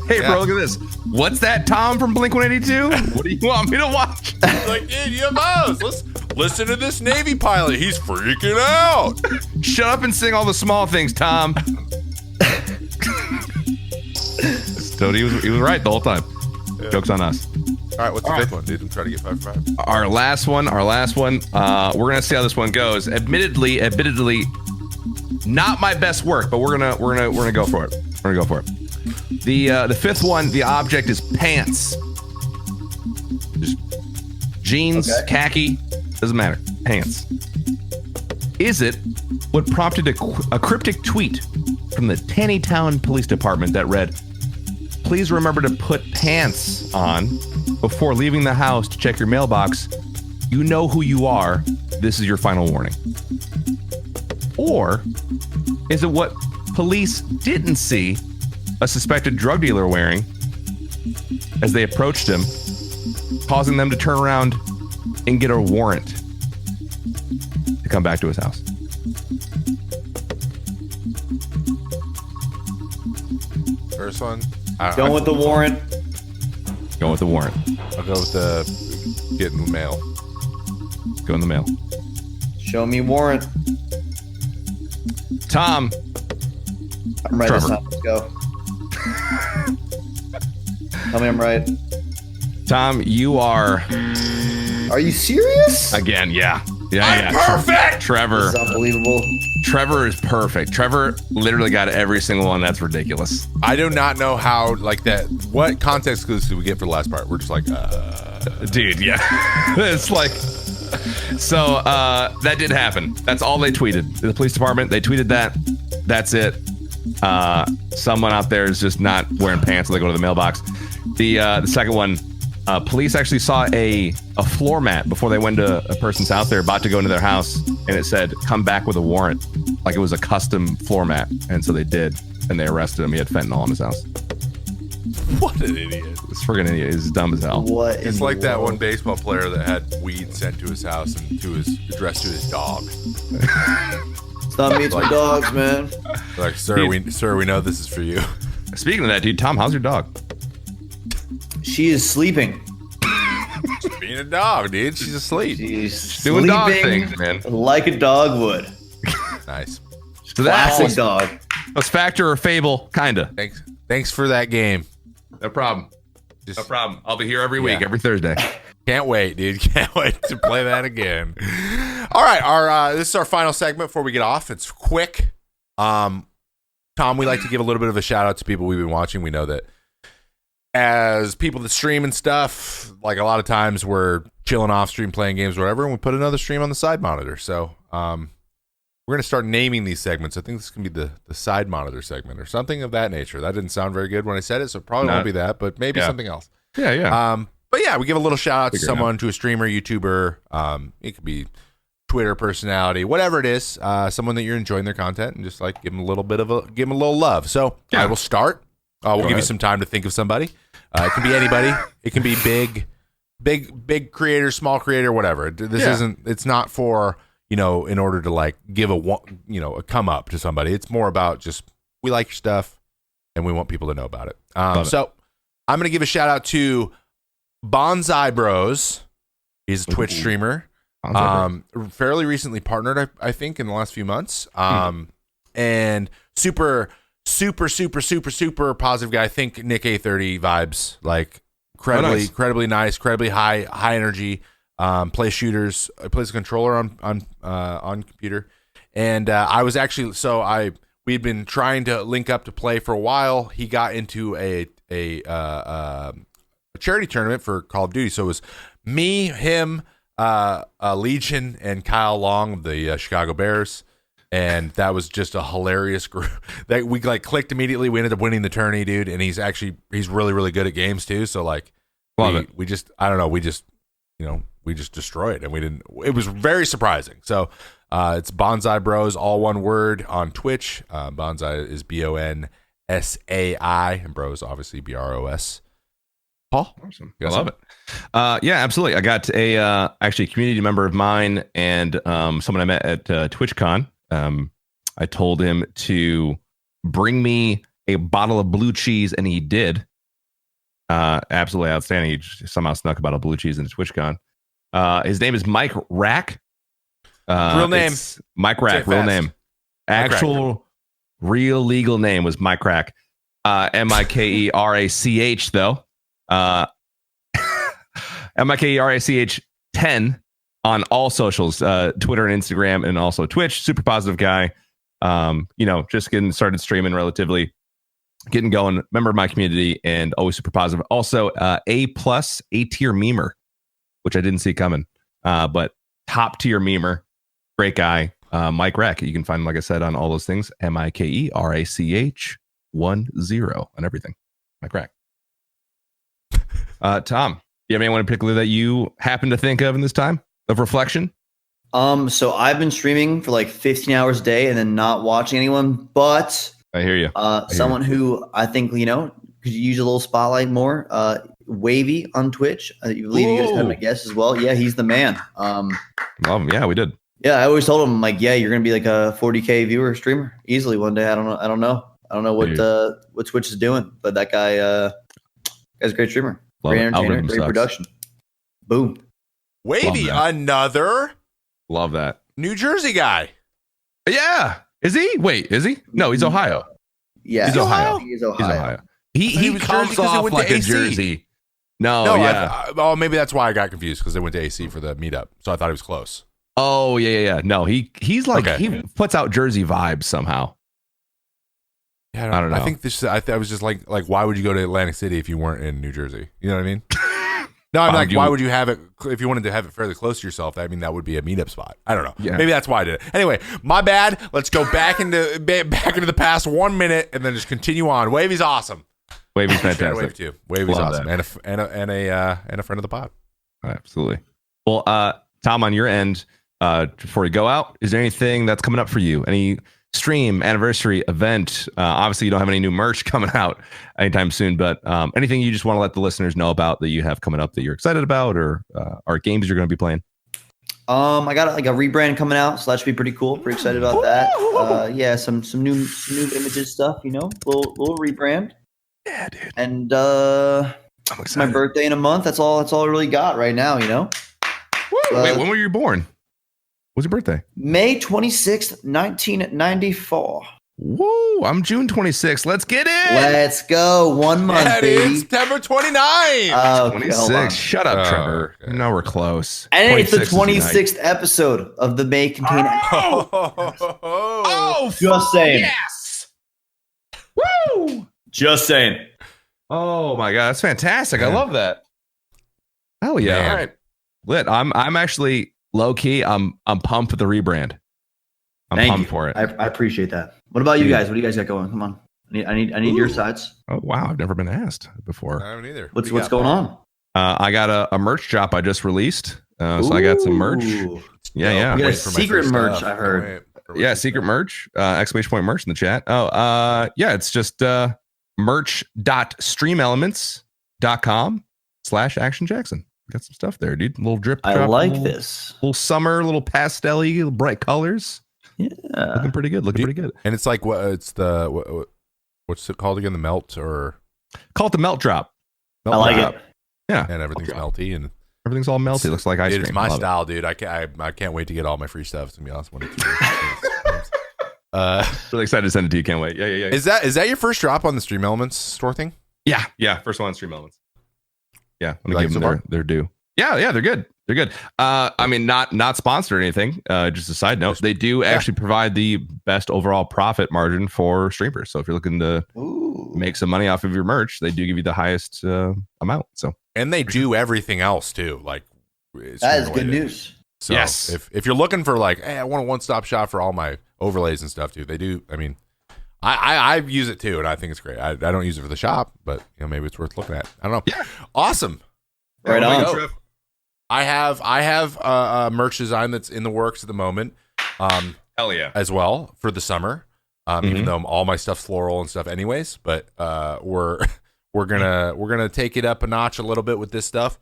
Hey,
Yeah.
bro, look at this. What's that, Tom from Blink-182? What do you want me to watch?
He's like, dude, UFOs. Let's listen to this Navy pilot. He's freaking out.
Shut up and sing all the small things, Tom. So he was right the whole time. Joke's on us.
All right, what's the fifth one, dude? I'm trying to get 5 for 5.
Our last one. We're gonna see how this one goes. Admittedly, not my best work, but we're gonna go for it. We're gonna go for it. The fifth one. The object is pants. Just jeans,
Okay.
khaki, doesn't matter. Pants. Is it what prompted a cryptic tweet from the Taneytown Police Department that read, "Please remember to put pants on before leaving the house to check your mailbox. You know who you are. This is your final warning." Or is it what police didn't see a suspected drug dealer wearing as they approached him, causing them to turn around and get a warrant to come back to his house?
First one.
Going with the warrant.
Go with the warrant.
I'll go with the getting the mail.
Go in the mail.
Show me warrant.
Tom,
I'm right
Trevor.
this time. Let's go. Tell me I'm right.
Tom, you are
Are you serious?
again. Yeah, Yeah,
perfect.
Trevor.
This is unbelievable.
Trevor is perfect. Trevor literally got every single one. That's ridiculous.
I do not know how, like that. What context clues did we get for the last part? We're just like,
Dude, yeah. It's like, so that did happen. That's all they tweeted. The police department, they tweeted that. That's it. Someone out there is just not wearing pants when they go to the mailbox. The second one, police actually saw a floor mat before they went to a person's house. They're about to go into their house, and it said, come back with a warrant. Like it was a custom floor mat. And so they did, and they arrested him. He had fentanyl in his house.
what an idiot.
This friggin' idiot is dumb as hell.
What?
It's like that one baseball player that had weed sent to his house and addressed to his dog.
It's not me, it's my dogs, man.
Like, sir, we know this is for you.
Speaking of that, dude, Tom, how's your dog?
She is sleeping.
Being a dog, dude. She's asleep.
She's
Doing dog
sleeping
things, man.
like a dog would.
Nice.
So that's
Classic dog.
Factor or Fable, kinda.
Thanks for that game.
No problem.
Just
No problem. I'll be here every week,
Yeah.
every Thursday.
can't wait, dude. Can't wait to play that again. All right, this is our final segment before we get off. It's quick. Tom, we like to give a little bit of a shout out to people we've been watching. We know that as people that stream and stuff, like a lot of times we're chilling off stream, playing games, or whatever, and we put another stream on the side monitor. So we're going to start naming these segments. I think this can be the side monitor segment or something of that nature. That didn't sound very good when I said it, so it probably won't be that, but maybe something else.
Yeah.
But yeah, we give a little shout out to
Figure it
someone, to a streamer, YouTuber. It could be Twitter personality, whatever it is. Someone that you're enjoying their content, and just like give them a little love. So I will start. We'll give you some time to think of somebody. It can be anybody. It can be big creator, small creator, whatever. This isn't. It's not for in order to like give a come up to somebody. It's more about just we like your stuff, and we want people to know about it. So I'm gonna give a shout out to Bonsai Bros. He's a Twitch streamer. Fairly recently partnered, I think, in the last few months. And super positive guy. I think Nick A30 vibes, like incredibly nice, incredibly high energy. Plays shooters, plays a controller on computer. And I was actually we'd been trying to link up to play for a while. He got into a charity tournament for Call of Duty. So it was me, him, Legion, and Kyle Long of the Chicago Bears. And that was just a hilarious group that we like clicked immediately. We ended up winning the tourney, dude. And he's really, really good at games too. So like, we just destroyed, and it was very surprising. So it's Bonsai Bros, all one word, on Twitch. Bonsai is Bonsai, and Bros obviously BROS. Paul,
awesome. I love it. Yeah, absolutely. I got actually a community member of mine and someone I met at TwitchCon. I told him to bring me a bottle of blue cheese, and he did. Absolutely outstanding. He just somehow snuck a bottle of blue cheese into TwitchCon. His name is Mike Rack.
Real name.
Mike Rack, real name. Actual real legal name was Mike Rack. Mikerach though. Mikerach 10 on all socials, Twitter and Instagram, and also Twitch. Super positive guy. Just getting started streaming relatively, getting going. Member of my community and always super positive. Also, A tier memer, which I didn't see coming. But top tier memer, great guy. Mike Rack. You can find him, like I said, on all those things. Mikerach 10 on everything. Mike Rack. Tom, you have anyone in particular that you happen to think of in this time of reflection?
So I've been streaming for like 15 hours a day and then not watching anyone, but
I hear you.
Someone who I think, could use a little spotlight more. Wavy on Twitch. I believe you guys had my guess as well. Yeah, he's the man.
Love him. Yeah, we did.
Yeah, I always told him, like, yeah, you're gonna be like a 40K viewer streamer easily one day. I don't know what Twitch is doing, but that guy guy's a great streamer. Great entertainer, great production. Boom.
Wavy, another
love that
New Jersey guy.
Yeah, is he? Wait, is he? No, he's Ohio.
Yeah,
he's Ohio.
He's Ohio.
He comes off like a Jersey. No, yeah.
Maybe that's why I got confused, because they went to AC for the meetup, so I thought he was close.
Oh yeah. No, he's like
Okay.
he puts out Jersey vibes somehow.
Yeah,
I don't know.
I think this. I was just like, why would you go to Atlantic City if you weren't in New Jersey? You know what I mean? No, I'm like, why would you have it if you wanted to have it fairly close to yourself? I mean, that would be a meetup spot. I don't know.
Yeah.
Maybe that's why I did it. Anyway, my bad. Let's go back into the past 1 minute and then just continue on. Wavy's awesome.
Wavy's
Wave
fantastic.
too. Wavy's
Love
awesome, and a friend of the pod.
Absolutely. Well, Tom, on your end, before you go out, is there anything that's coming up for you? Any stream, anniversary, event? Obviously, you don't have any new merch coming out anytime soon, but anything you just want to let the listeners know about that you have coming up that you're excited about, or games you're going to be playing?
I got like a rebrand coming out, so that should be pretty cool. Pretty excited about that. Yeah, some new images stuff. Little rebrand.
Yeah, dude.
And
I'm
it's
excited.
my birthday in a month. That's all I really got right now.
Wait, when were you born? What's your birthday?
May 26th, 1994.
Woo! I'm June 26th. Let's get it.
Let's go. 1 month,
That
baby.
is September 29.
Okay, hold on.
26. Shut up,
Oh,
Trevor.
okay.
No, we're close.
And it's the
26 is
26th episode of the May Contain.
Oh,
Just saying.
yes. Woo!
Just saying.
Oh my god, that's fantastic. I love that. Hell yeah.
Man.
All right. Lit. I'm actually low key. I'm pumped for the rebrand. I'm
Thank
pumped
you.
for it.
I appreciate that. What about you guys? What do you guys got going? Come on. I need your sides.
Oh wow, I've never been asked before.
I haven't either.
What's going on?
I got a merch drop I just released. So I got some merch.
Ooh.
Yeah.
You got a
Wait for my
secret
free
merch,
stuff.
I heard.
Wait for my
Yeah,
free
secret
stuff.
merch. Exclamation point merch in the chat. Yeah, it's just merch.streamelements.com/ActionJaxon. Got some stuff there, dude. A little drip.
I
drop,
like
little,
this.
Little summer, little pastel-y, little bright colors.
Yeah.
Looking pretty good. Looking pretty good.
And it's like what's it called again? The melt or
Call it the melt drop.
I like
drop.
it.
Yeah.
and everything's
Melt
melty and
Everything's all melty. Looks like ice
dude,
cream.
it's my
Love it.
style, dude. I can't wait to get all my free stuff. To be honest, when it's
Really excited to send it to you. Can't wait. Yeah.
is that your first drop on the Stream Elements store thing?
Yeah. First one on Stream Elements. Yeah. Let me
Like
give them
so far?
their due. Yeah, they're good. They're good. I mean, not sponsored or anything. Just a side note, they do actually provide the best overall profit margin for streamers. So if you're looking to
Ooh.
make some money off of your merch, they do give you the highest amount. So
And they do everything else too. Like
That is good news.
So
Yes.
if you're looking for like, hey, I want a one-stop shop for all my overlays and stuff, dude, they do. I mean, I use it too, and I think it's great. I don't use it for the shop, but maybe it's worth looking at. I don't know.
Yeah.
Awesome.
Right
There we
on.
go. I have a merch design that's in the works at the moment,
hell yeah.
as well for the summer. Even though all my stuff's floral and stuff, anyways. But we're gonna take it up a notch a little bit with this stuff.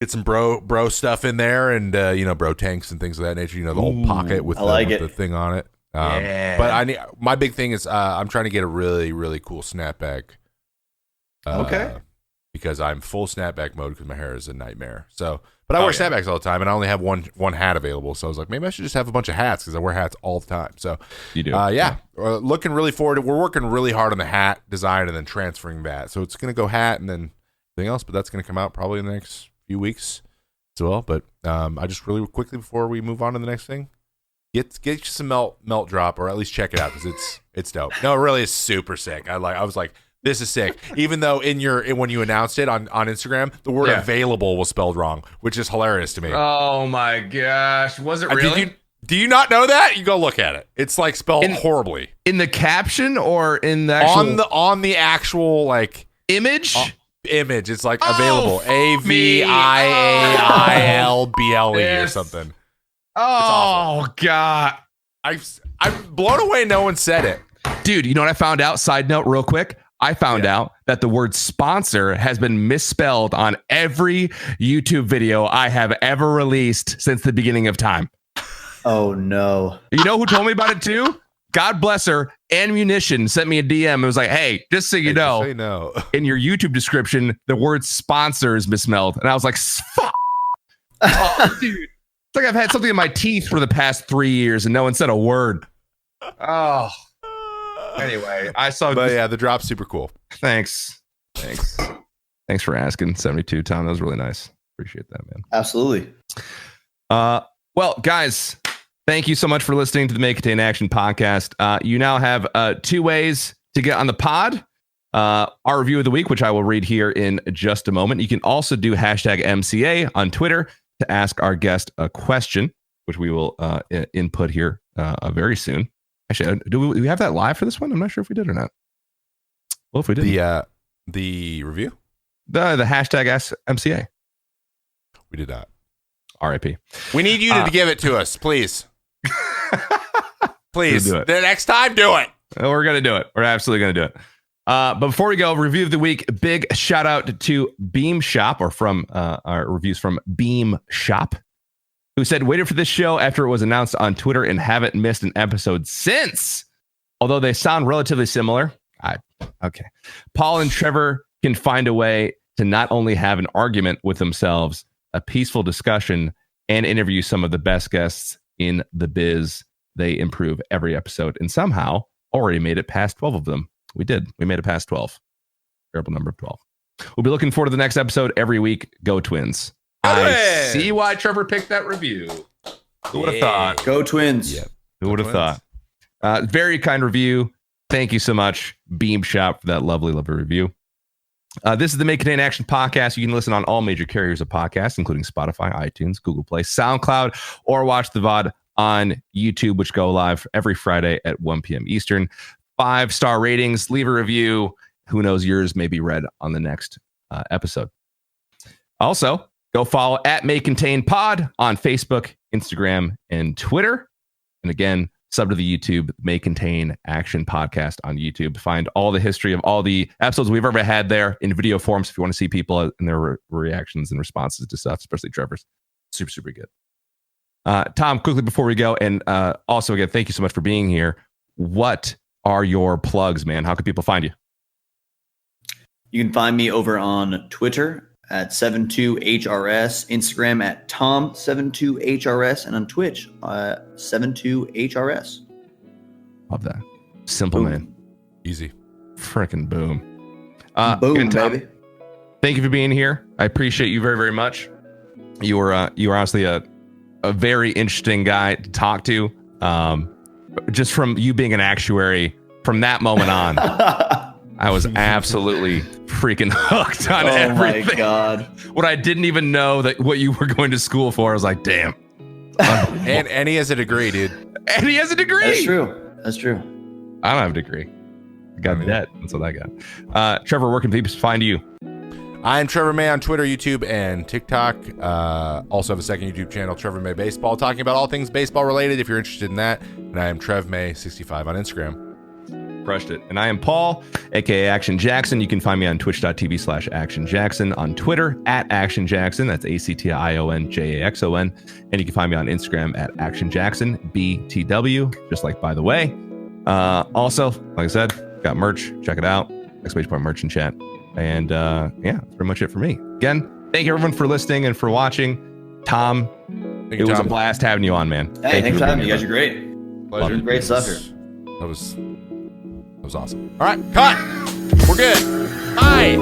Get some bro stuff in there, and bro tanks and things of that nature. The old pocket with, the thing on it. But my big thing is I'm trying to get a really, really cool snapback.
Okay.
Because I'm full snapback mode because my hair is a nightmare. So, but I wear snapbacks all the time, and I only have one hat available. So I was like, maybe I should just have a bunch of hats because I wear hats all the time. So
You do.
looking really forward to. We're working really hard on the hat design and then transferring that. So it's gonna go hat and then everything else, but that's gonna come out probably in the next few weeks as well. But I just really quickly before we move on to the next thing, get you some melt drop, or at least check it out because it's dope. No, it really is super sick. I was like, this is sick. Even though when you announced it on Instagram, the word available was spelled wrong, which is hilarious to me.
Oh my gosh. Was it really?
Do you not know that? You go look at it. It's like spelled horribly.
In the caption or in the actual
On the actual like
image?
image, it's like
Oh,
available.
fuck me.
AVIAILBLE or
Yes.
something.
Oh god.
I'm blown away no one said it.
Dude, you know what I found out? Side note, real quick. I found out that the word sponsor has been misspelled on every YouTube video I have ever released since the beginning of time.
Oh no.
You know who told me about it too? God bless her. Ammunition sent me a DM. It was like, hey, just so you know,
Say no.
in your YouTube description, the word sponsor is misspelled. And I was like, fuck. Oh, dude. It's like I've had something in my teeth for the past 3 years and no one said a word. Oh. Anyway, I saw.
But yeah, the drop's super cool.
Thanks for asking. 72, Tom. That was really nice. Appreciate that, man.
Absolutely.
Well, guys, thank you so much for listening to the May Contain Action podcast. You now have 2 ways to get on the pod. Our review of the week, which I will read here in just a moment. You can also do hashtag MCA on Twitter to ask our guest a question, which we will input here very soon. Actually, do we have that live for this one? I'm not sure if we did or not. Well, if we did,
the review,
the hashtag Ask MCA.
We did not.
RIP.
We need you to give it to us, please. Please.
Do it.
The next time, do it.
We're going to do it. We're absolutely going to do it. But before we go, review of the week, big shout out to Beam Shop, or from our reviews from Beam Shop, who said, waited for this show after it was announced on Twitter and haven't missed an episode since. Although they sound relatively similar. Okay. Paul and Trevor can find a way to not only have an argument with themselves, a peaceful discussion, and interview some of the best guests in the biz. They improve every episode and somehow already made it past 12 of them. We did. We made it past 12. Terrible number of 12. We'll be looking forward to the next episode every week. Go Twins. I see why Trevor picked that review. Who would have thought?
Go Twins.
Yep.
Who would have thought? Very kind review. Thank you so much, Beam Shop, for that lovely, lovely review. This is the May Contain Action podcast. You can listen on all major carriers of podcasts, including Spotify, iTunes, Google Play, SoundCloud, or watch the VOD on YouTube, which go live every Friday at 1 p.m. Eastern. 5-star ratings, leave a review. Who knows, yours may be read on the next episode. Also, go follow at May Contain Pod on Facebook, Instagram, and Twitter. And again, sub to the YouTube May Contain Action podcast on YouTube. Find all the history of all the episodes we've ever had there in video forms if you want to see people and their reactions and responses to stuff, especially Trevor's. Super, super good. Tom, quickly before we go, and also again, thank you so much for being here. What are your plugs, man? How can people find you?
You can find me over on Twitter at 72HRS, Instagram at Tom72HRS, and on Twitch 72HRS.
Love that. Simple,
Boom.
man.
Easy.
Freaking boom.
Boom,
again, Tom,
baby.
thank you for being here. I appreciate you very, very much. You were honestly a very interesting guy to talk to. Just from you being an actuary, from that moment on, I was absolutely freaking hooked on everything.
Oh my God.
What I didn't even know that what you were going to school for, I was like, damn.
And he has a degree, dude.
And he has a degree.
That's true. That's true.
I don't have a degree. I got debt. That's what I got. Trevor, where can people find you?
I'm Trevor May on Twitter, YouTube, and TikTok. Also have a second YouTube channel, Trevor May Baseball, talking about all things baseball related if you're interested in that. And I am Trev May 65 on Instagram.
Crushed it. And I am Paul, aka ActionJaxon. You can find me on twitch.tv/ActionJaxon, on Twitter at ActionJaxon. That's ActionJaxon. And you can find me on Instagram at ActionJaxon, BTW, just like by the way. Also, like I said, got merch. Check it out. !merch in chat. And yeah, that's pretty much it for me. Again, thank you everyone for listening and for watching. Tom, it was a blast having you on, man.
Hey, thanks for having me. You guys are great.
Pleasure.
Great stuff here.
That was awesome. All right, cut. We're good. Bye.